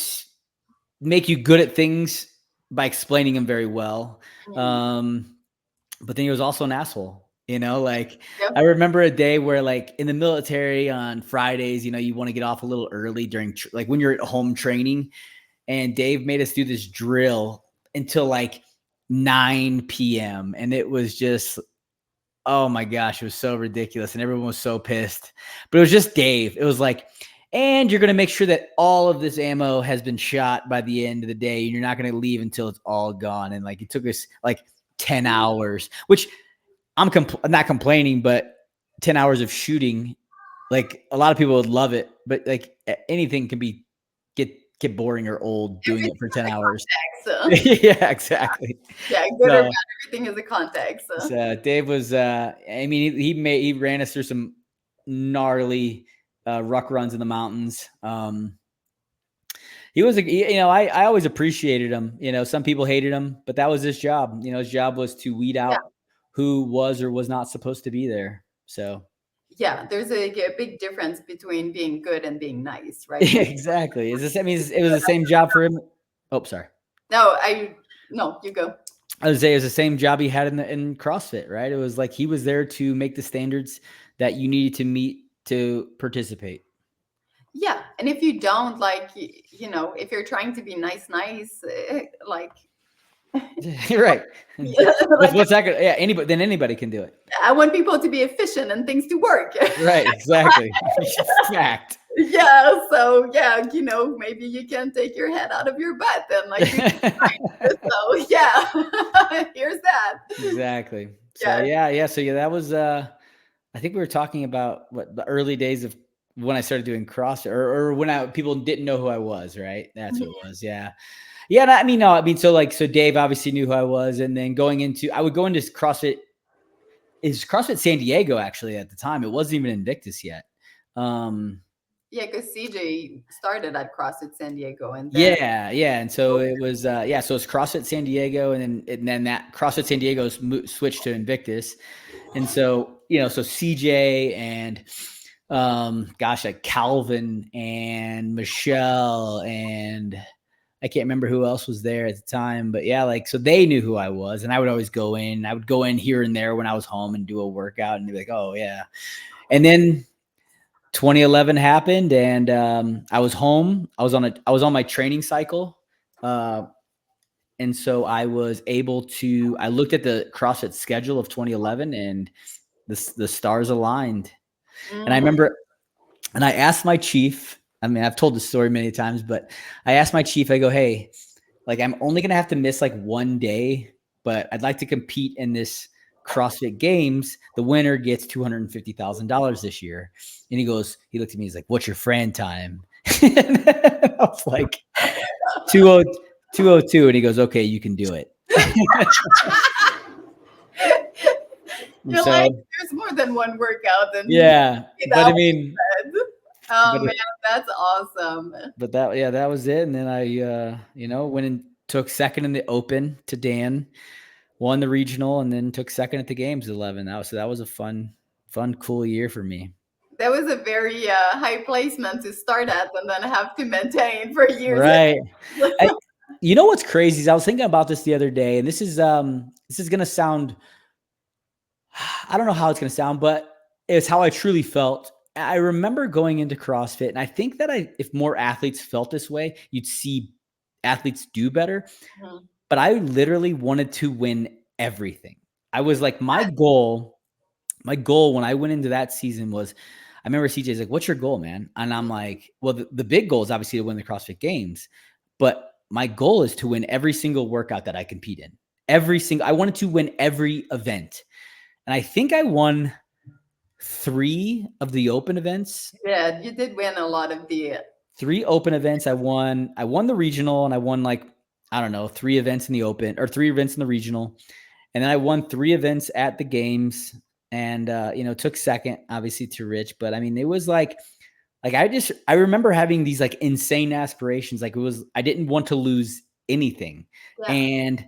make you good at things by explaining them very well. But then he was also an asshole, like Yep. I remember a day where, like, in the military on Fridays, you want to get off a little early during like when you're at home training, and Dave made us do this drill until like 9 p.m. and it was just, oh my gosh, it was so ridiculous and everyone was so pissed. But it was just Dave. It was like, and you're going to make sure that all of this ammo has been shot by the end of the day, and you're not going to leave until it's all gone. And like it took us like 10 hours, which I'm not complaining, but 10 hours of shooting, like a lot of people would love it, but like anything can get boring or old doing it for 10 hours. Yeah, exactly. Yeah, good or bad, everything is a context. So Dave was, he ran us through some gnarly ruck runs in the mountains. He was, I always appreciated him. Some people hated him, but that was his job. His job was to weed out who was or was not supposed to be there. So yeah, there's a big difference between being good and being nice, right? yeah, exactly. It was the same job for him. Oh, sorry. No, you go. I would say it was the same job he had in CrossFit, right? It was like he was there to make the standards that you needed to meet to participate. Yeah, and if you don't, like, if you're trying to be nice, like, right. yeah, What's that? Yeah, anybody can do it. I want people to be efficient and things to work. Right, exactly. Fact. Yeah, so yeah, maybe you can take your head out of your butt and like, so yeah, here's that. Exactly. So yeah. So that was. I think we were talking about the early days of when I started doing CrossFit, or when people didn't know who I was. Right. That's what it was. Yeah. Yeah. So Dave obviously knew who I was, and then I would go into CrossFit. Is CrossFit San Diego actually at the time? It wasn't even Invictus yet. Yeah, because CJ started at CrossFit San Diego, and then, yeah, and so it was, so it's CrossFit San Diego, and then that CrossFit San Diego switched to Invictus, and so so CJ and like Calvin and Michelle and I can't remember who else was there at the time, but yeah, like so they knew who I was, and I would always go in. I would go in here and there when I was home and do a workout, and be like, oh yeah, and then 2011 happened, and I was home. I was on my training cycle, and so I was able to. I looked at the CrossFit schedule of 2011, and the stars aligned. And I remember, and I asked my chief. I mean, I've told this story many times, but I asked my chief. I go, hey, like I'm only gonna have to miss like one day, but I'd like to compete in this CrossFit Games. The winner gets $250,000 this year. And he looked at me, he's like, what's your Fran time? I was like, 202. And he goes, okay, you can do it. You're like, there's more than one workout. Yeah. But I mean, Oh But man, that's awesome. that, yeah, that was it. And then I, went and took second in the Open to Dan, won the regional, and then took second at the games 11. That was a fun, cool year for me. That was a very high placement to start at and then have to maintain for years. Right. I, you know what's crazy is I was thinking about this the other day, and this is gonna sound, I don't know how it's gonna sound, but it's how I truly felt. I remember going into CrossFit, and I think that if more athletes felt this way, you'd see athletes do better. Mhm. But I literally wanted to win everything. I was like, my goal when I went into that season was, I remember CJ's like, "What's your goal, man?" And I'm like, "Well, the big goal is obviously to win the CrossFit Games, but my goal is to win every single workout that I compete in. I wanted to win every event, and I think I won 3 of the open events. Yeah, you did win a lot of the 3 open events. I won the regional, and I won, like, I don't know, 3 events in the open, or 3 events in the regional. And then I won 3 events at the games, and, took second, obviously, to Rich. But I mean, it was like I remember having these like insane aspirations. Like, I didn't want to lose anything. yeah. And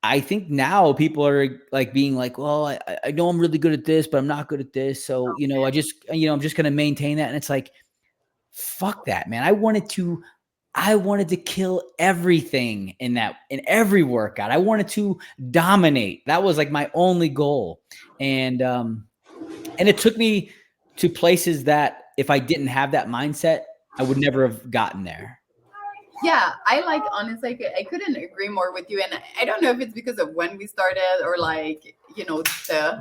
I think now people are like being like, well, I know I'm really good at this, but I'm not good at this. So, I'm just going to maintain that. And it's like, fuck that, man. I wanted to kill everything in every workout. I wanted to dominate. That was like my only goal. And it took me to places that if I didn't have that mindset, I would never have gotten there. Yeah, I like honestly, I couldn't agree more with you. And I don't know if it's because of when we started or like, the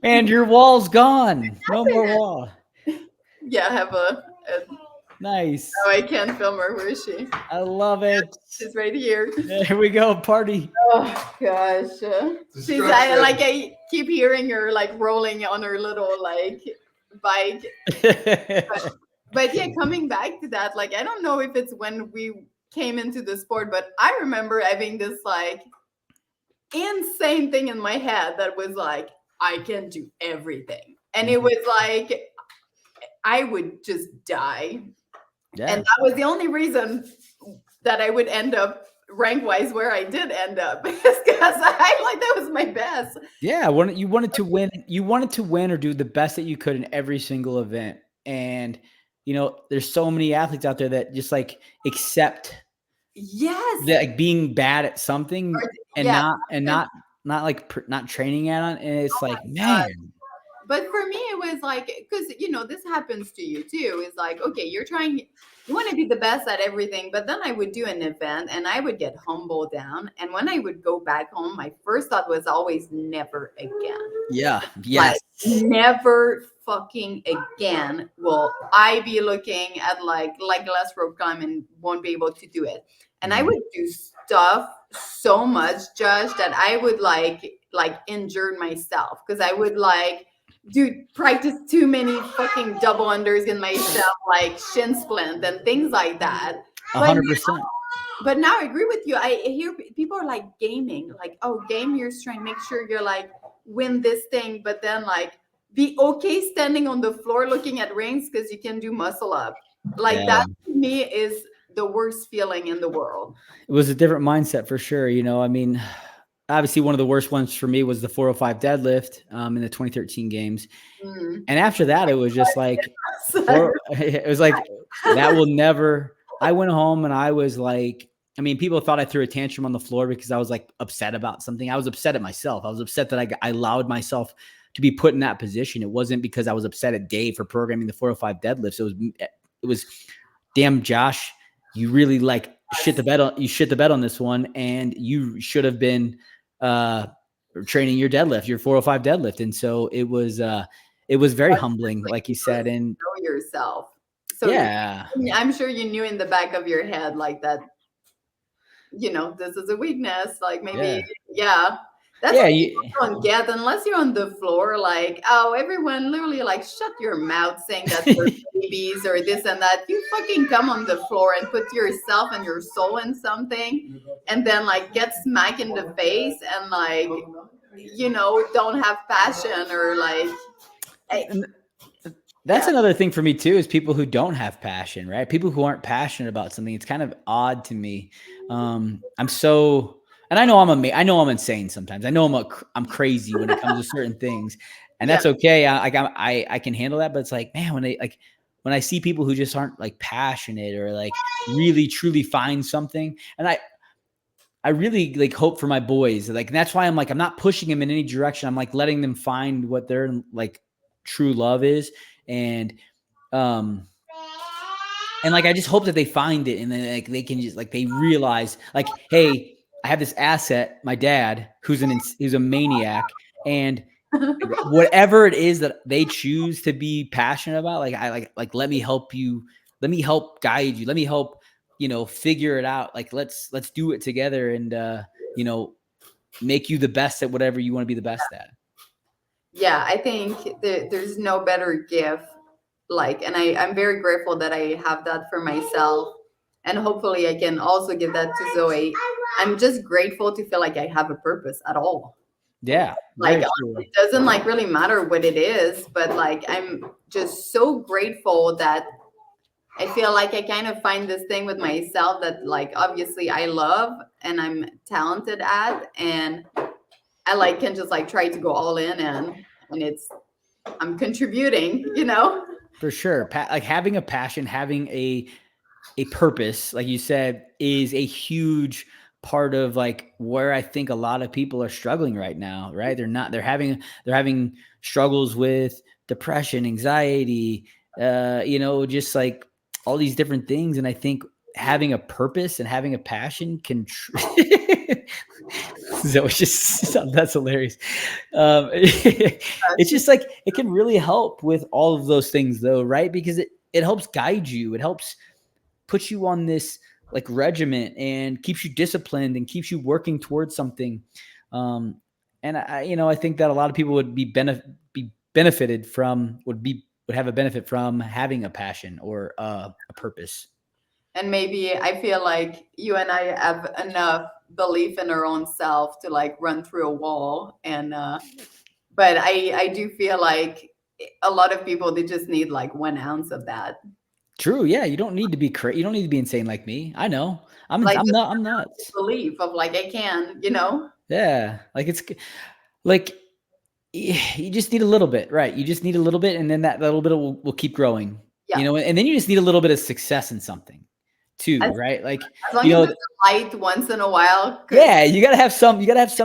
And your wall's gone. No more wall. yeah, I have a Nice. oh, I can't film her. Where is she? I love it. She's right here. There we go. Party. Oh gosh, I keep hearing her like rolling on her little like bike. But yeah, coming back to that, like I don't know if it's when we came into the sport, but I remember having this like insane thing in my head that was like I can do everything, and it was like I would just die. Yeah. And that was the only reason that I would end up rank wise where I did end up because I like that was my best. Yeah, you wanted to win. You wanted to win or do the best that you could in every single event. And there's so many athletes out there that just like accept Yes, that, like, being bad at something and yeah. not like not training at it. And it's Oh like, my God. man, But for me, it was like, because, this happens to you too. It's like, okay, you want to be the best at everything. But then I would do an event and I would get humbled down. And when I would go back home, my first thought was always never again. yeah, yes, Like, never fucking again will I be looking at like less rope climb and won't be able to do it. And I would do stuff so much, Josh, that I would like injure myself because I would like practice too many fucking double unders in myself, like shin splint and things like that. 100%. But now I agree with you. I hear people are like gaming, like, oh, game your strength, make sure you're like win this thing, but then like be okay standing on the floor looking at rings because you can do muscle up. Like that to me is the worst feeling in the world. It was a different mindset for sure. I mean, obviously one of the worst ones for me was the 405 deadlift in the 2013 games. Mm. And after that, it was just like, it was like, that will never, I went home and I was like, I mean, people thought I threw a tantrum on the floor because I was like upset about something. I was upset at myself. I was upset that I allowed myself to be put in that position. It wasn't because I was upset at Dave for programming the 405 deadlifts. It was, damn, Josh, you really like shit the bed on this one. And you should have been training your 405 deadlift. And so it was very humbling, like you said. And know yourself. So yeah, I'm sure you knew in the back of your head like that, this is a weakness. Like maybe, that's what you don't get unless you're on the floor. Like, oh, everyone literally like shut your mouth saying that you're babies or this and that. You fucking come on the floor and put yourself and your soul in something. and then like get smacked in the face and like, don't have passion or like, And that's yeah, another thing for me too, is people who don't have passion, right? People who aren't passionate about something. It's kind of odd to me. I'm so, and I know I know I'm insane sometimes. I know I'm crazy when it comes to certain things, and yeah, that's okay. I can handle that. But it's like, man, when I see people who just aren't like passionate or like really truly find something, and I really like hope for my boys. Like, and that's why I'm not pushing them in any direction. I'm like letting them find what their like true love is. And um and like I just hope that they find it, and then like they can just like they realize like, hey, I have this asset, my dad, who's a maniac, and whatever it is that they choose to be passionate about, like I like let me help you, let me help guide you, let me help figure it out. Like let's do it together, and you know make you the best at whatever you want to be the best at. yeah. I think there's no better gift. Like, and I'm very grateful that I have that for myself, and hopefully I can also give that to Zoe. I'm just grateful to feel like I have a purpose at all. Yeah, Like, very true. it doesn't like really matter what it is, but like I'm just so grateful that I feel like I kind of find this thing with myself that like obviously I love and I'm talented at, and I like can just like try to go all in, and it's I'm contributing. For sure. Like having a passion, having a purpose, like you said, is a huge part of like where I think a lot of people are struggling right now, right? They're having struggles with depression, anxiety, just like all these different things. And I think having a purpose and having a passion can that was just that's hilarious. It's just like it can really help with all of those things though, right? Because it helps guide you. It helps puts you on this like regiment and keeps you disciplined and keeps you working towards something. Um, and I think that a lot of people would be benefited from would have a benefit from having a passion or a purpose. And maybe I feel like you and I have enough belief in our own self to like run through a wall, and but I do feel like a lot of people, they just need like 1 ounce of that, True. Yeah. You don't need to be crazy. You don't need to be insane like me. I know. like just I'm nuts. belief of like I can. Yeah. Like it's like you just need a little bit, right? You just need a little bit, and then that little bit will keep growing, Yeah, and then you just need a little bit of success in something too, as, right? Like, as long you as know, there's a light once in a while, because yeah, you gotta have some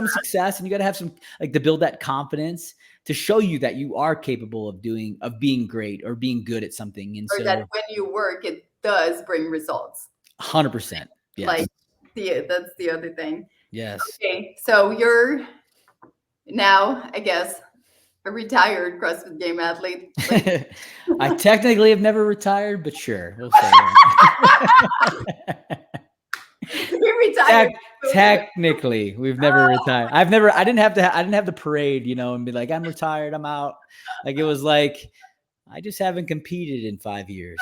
success, and you gotta have some like to build that confidence to show you that you are capable of being great or being good at something. And or that so when you work, it does bring results. 100%. Like Yes. that's the other thing. Yes. Okay, so you're now, I guess, a retired CrossFit Game athlete. Like, I technically have never retired, but sure, we'll say that. you're retired. Technically, we've never retired. I didn't have the parade, and be like, I'm retired, I'm out. Like it was like, I just haven't competed in 5 years.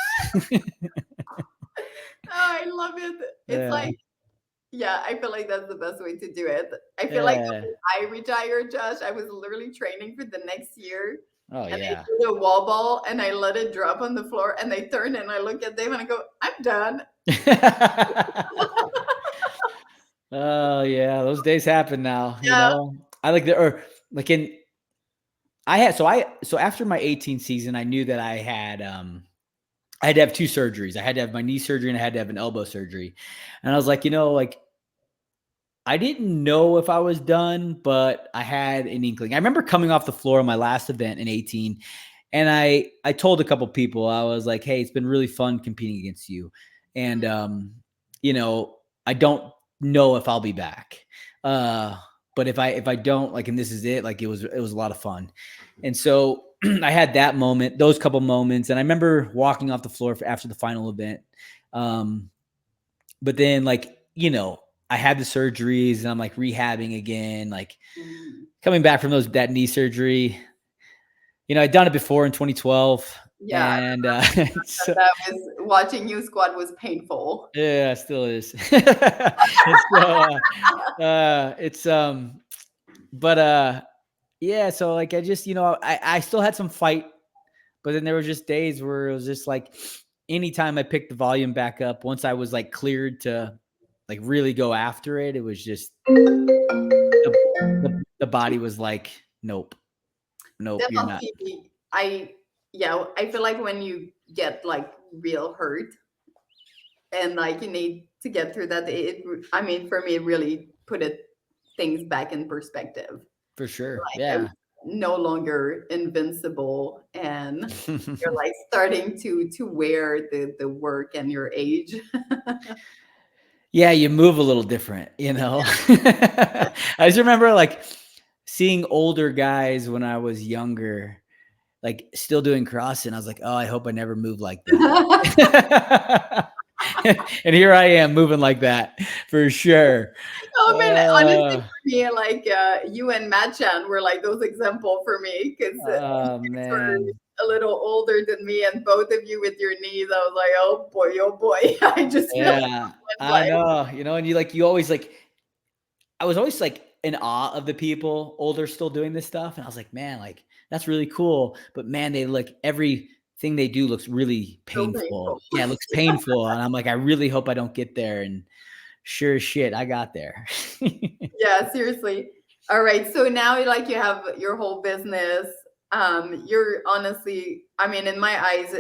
Oh, I love it. It's Yeah. like, yeah, I feel like that's the best way to do it. I feel like Yeah. when I retired, Josh, I was literally training for the next year. Oh And I yeah. did a wall ball and I let it drop on the floor and I turn and I look at them and I go, I'm done. Oh yeah, those days happen now, Yeah. I like the or like in I had so after my 18 season, I knew that I had to have two surgeries. I had to have my knee surgery and I had to have an elbow surgery. And I was like, like I didn't know if I was done, but I had an inkling. I remember coming off the floor on my last event in 18, and I told a couple people, I was like, "Hey, it's been really fun competing against you." And you know, I don't know if I'll be back. Uh, but if I don't, like, and this is it, like it was a lot of fun. And so I had that moment, those couple moments, and I remember walking off the floor after the final event. Um, but then like, I had the surgeries and I'm like rehabbing again, like Mm. coming back from that knee surgery. I'd done it before in 2012. Yeah, And so that was watching you squat was painful. yeah, it still is. And so it's but yeah, so like I just, I still had some fight, but then there were just days where it was just like anytime I picked the volume back up, once I was like cleared to like really go after it, it was just the the body was like, nope, nope, you're not. Definitely, yeah, I feel like when you get like real hurt and like you need to get through that, I mean, for me, it really put things back in perspective. For sure. Like I was Yeah. no longer invincible, and you're like starting to wear the work and your age. Yeah, you move a little different, you know? I just remember, like, seeing older guys when I was younger, like, still doing CrossFit, and I was like, "Oh, I hope I never move like that." And here I am moving like that for sure. Oh man, honestly, Uh, for me, like you and Matchan were like those example for me because you oh, guys were man. a little older than me, and both of you with your knees. I was like, oh boy. I just feel like Yeah, someone's I like, know, and you always, like I was always, like, in awe of the people older still doing this stuff, and I was like, "Man, like, that's really cool," but man, they look everything they do looks really so painful. painful. Yeah, it looks painful, and I'm like, "I really hope I don't get there," and sure as shit, I got there. Yeah, seriously. All right, so now like you have your whole business. You're honestly, I mean, in my eyes,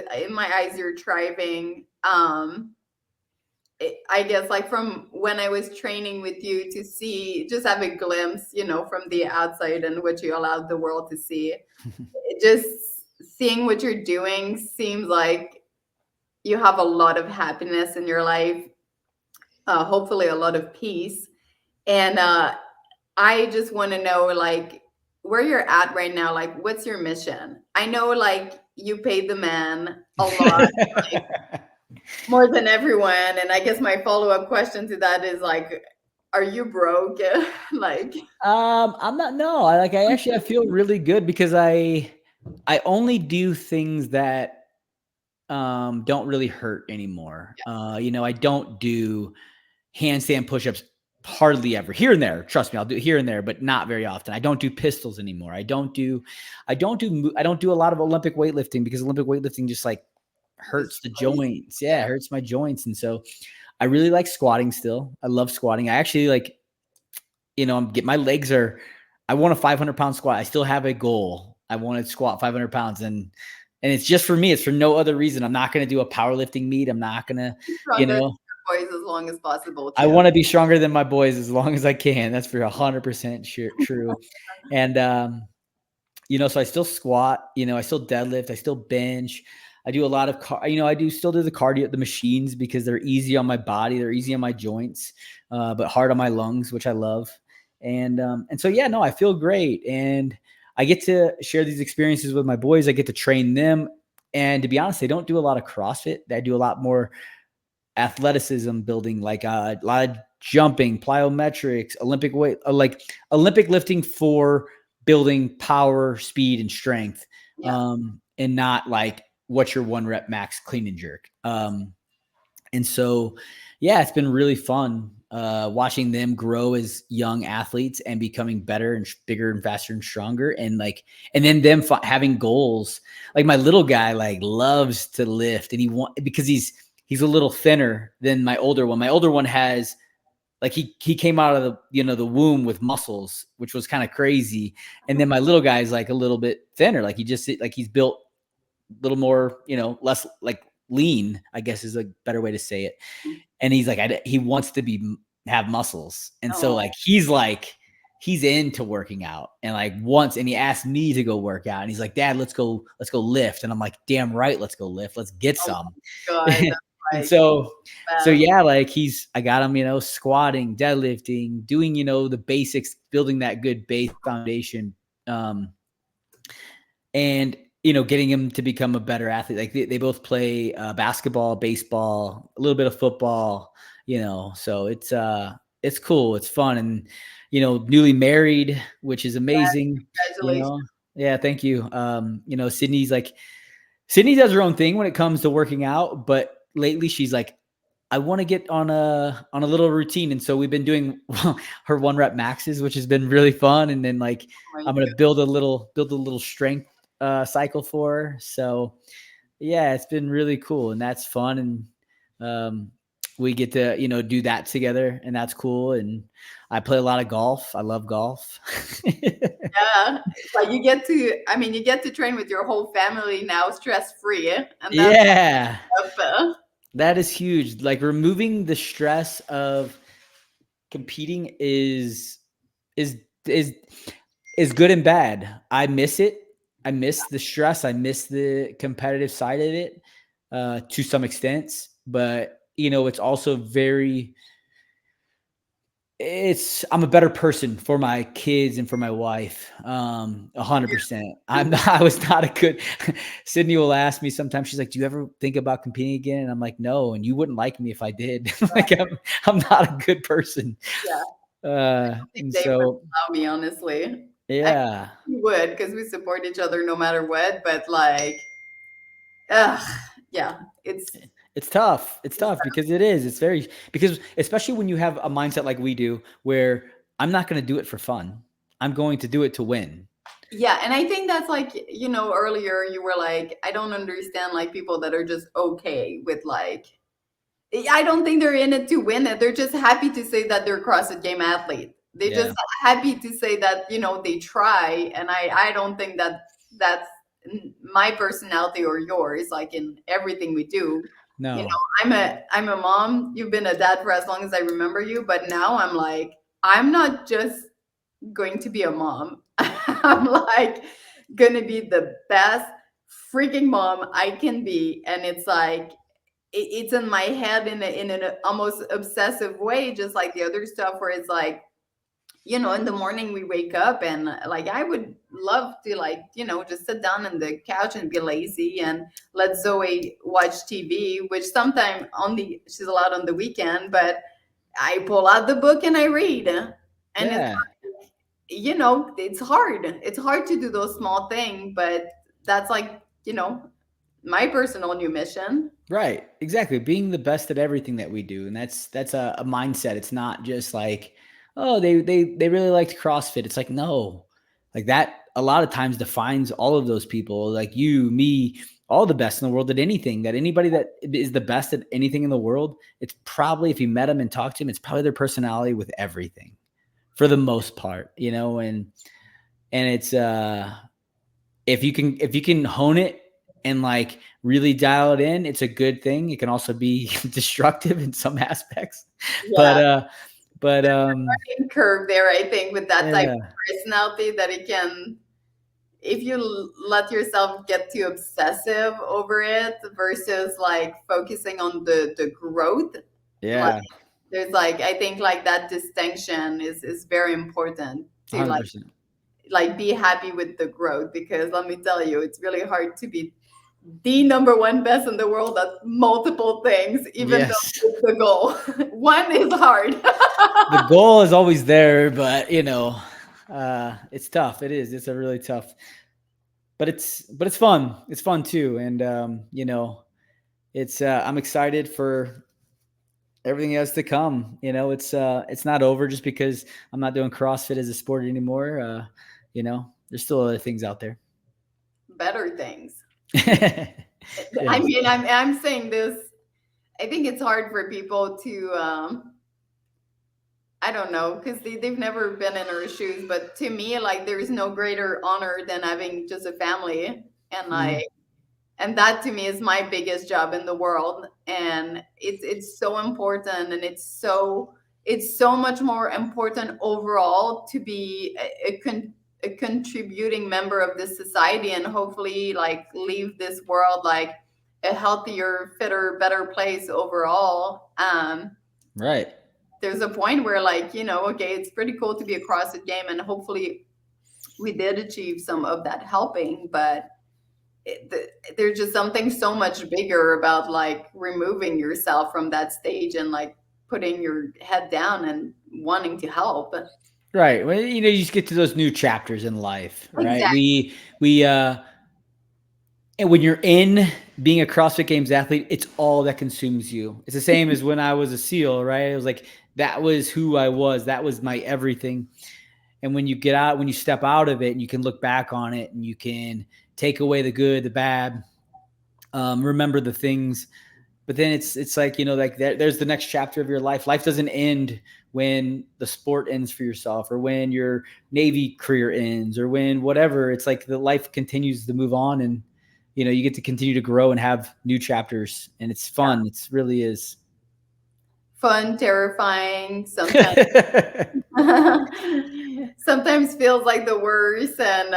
you're thriving. I guess like from when I was training with you to see, just have a glimpse, from the outside and what you allowed the world to see. Just seeing what you're doing seems like you have a lot of happiness in your life, hopefully a lot of peace. And I just want to know like where you're at right now. Like, what's your mission? I know like you paid the man a lot, like more than everyone. And I guess my follow up question to that is like, are you broke? Like, I'm not no, I feel really good because I only do things that don't really hurt anymore. I don't do handstand push-ups hardly ever. Here and there, trust me, I'll do it here and there, but not very often. I don't do pistols anymore. I don't do a lot of Olympic weightlifting because Olympic weightlifting just like hurts the destroys. joints. Yeah, Yeah. it hurts my joints. And so I really like squatting still. I love squatting. I actually like, get my legs are I want a 500-pound squat. I still have a goal. I want to squat 500 pounds and it's just for me. It's for no other reason. I'm not going to do a powerlifting meet. I'm not going to, Be you stronger than know, your boys as long as possible I too. want to be stronger than my boys as long as I can. That's for 100% sure, true. And, so I still squat, I still deadlift, I still bench. I do a lot of, I do still do the cardio, the machines because they're easy on my body. They're easy on my joints, but hard on my lungs, which I love. And so, yeah, no, I feel great. And I get to share these experiences with my boys. I get to train them. And to be honest, they don't do a lot of CrossFit. They do a lot more athleticism building, like a lot of jumping, plyometrics, Olympic weight, like Olympic lifting for building power, speed, and strength, Yeah. and not like what's your one rep max clean and jerk. And so, yeah, it's been really fun watching them grow as young athletes and becoming better and bigger and faster and stronger. And then them having goals. Like my little guy, like loves to lift, and because he's a little thinner than my older one. My older one has like he came out of the womb with muscles, which was kind of crazy. And then my little guy is like a little bit thinner. Like he's built a little more, less like lean, I guess is a better way to say it. And he's like, he wants to have muscles. And so Oh, he's into working out and and he asked me to go work out and he's like, Dad, let's go lift. And I'm like, damn right. Let's go lift. Let's get oh some. my God. That's And like so best. yeah, like I got him, squatting, deadlifting, doing, the basics, building that good base foundation. Um, and getting him to become a better athlete. Like they both play basketball, baseball, a little bit of football, so it's cool, it's fun. And newly married, which is amazing. Congratulations. Yeah, thank you. Sydney's like Sydney does her own thing when it comes to working out, but lately she's like, I want to get on a little routine, and so we've been doing her 1 rep maxes, which has been really fun. And then like Oh my I'm gonna build a little strength cycle for her. So yeah, it's been really cool, and that's fun. And we get to do that together, and that's cool. And I play a lot of golf. I love golf. Yeah, like you get to train with your whole family now, stress free, and that's Yeah, up. that is huge. Like removing the stress of competing is is is good and bad. I miss it. I miss the stress. I miss the competitive side of it to some extent. But it's also very. I'm a better person for my kids and for my wife. 100%. I was not a good. Sydney will ask me sometimes. She's like, "Do you ever think about competing again?" And I'm like, "No." And you wouldn't like me if I did. Like I'm not a good person. Yeah, And they would so allow me, honestly. I yeah, think we would, because we support each other no matter what. But like, yeah, it's tough. It's it's tough because it is. It's very because especially when you have a mindset like we do, where I'm not going to do it for fun. I'm going to do it to win. yeah, and I think that's like, earlier you were like, I don't understand like people that are just okay with like, I don't think they're in it to win it. They're just happy to say that they're CrossFit game athlete. They Yeah. just happy to say that, they try. And I don't think that that's my personality or yours, like in everything we do. You know, No. I'm a mom. You've been a dad for as long as I remember you, but now I'm like, I'm not just going to be a mom. I'm like gonna be the best freaking mom I can be. And it's like it's in my head in an almost obsessive way, just like the other stuff where it's like, in the morning we wake up and like I would love to like, just sit down on the couch and be lazy and let Zoe watch TV, which sometimes only she's allowed on the weekend, but I pull out the book and I read. And it's Yeah. it's hard to do those small things, but that's like, my personal new mission. Right. Exactly. Being the best at everything that we do. And that's a mindset. It's not just like, oh, they really liked CrossFit. It's like, no. Like that a lot of times defines all of those people, like you, me, all the best in the world at anything. That anybody that is the best at anything in the world, it's probably if you met them and talked to them, it's probably their personality with everything for the most part, and it's if you can hone it and like really dial it in, it's a good thing. It can also be destructive in some aspects. But Yeah, curve there, I think, with that type yeah, of personality that it can, if you let yourself get too obsessive over it versus like focusing on the growth, like yeah, there's like, I think like that distinction is very important to 100%. like be happy with the growth, because let me tell you, it's really hard to be the number one best in the world at multiple things, even though Yes. it's the goal. One is hard. The goal is always there, but it's tough. It is. It's a really tough, but it's fun. It's fun too. And it's I'm excited for everything else to come. It's not over just because I'm not doing CrossFit as a sport anymore. There's still other things out there. Better things. I Yes. mean, I'm saying this. I think it's hard for people to, I don't know, because they've never been in her shoes. But to me, like, there is no greater honor than having just a family, and Mhm. like, and that to me is my biggest job in the world. And it's so important, and it's so much more important overall to be a contributing member of this society, and hopefully like leave this world like a healthier, fitter, better place overall. Right. There's a point where like, okay, it's pretty cool to be a CrossFit game, and hopefully we did achieve some of that helping, but there's just something so much bigger about like removing yourself from that stage and like putting your head down and wanting to help. Right. Well, you just get to those new chapters in life, right? Exactly. We And when you're in being a CrossFit Games athlete, it's all that consumes you. It's the same as when I was a SEAL, right? It was like that was who I was. That was my everything. And when you get out, when you step out of it, and you can look back on it, and you can take away the good, the bad, remember the things. But then it's like, like there's the next chapter of your life. Life doesn't end when the sport ends for yourself, or when your Navy career ends, or when whatever. It's like the life continues to move on, and you get to continue to grow and have new chapters, and it's Yeah. fun. It's really is Fun, terrifying, sometimes sometimes feels like the worst, and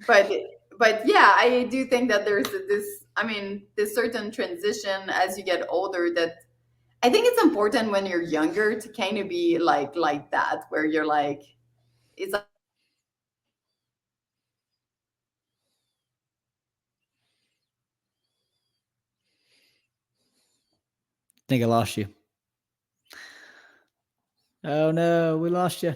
but but yeah, I do think that there's this, I mean, this certain transition as you get older, that I think it's important when you're younger to kind of be like that, where you're like, it's like, I think I lost you. Oh no, we lost you.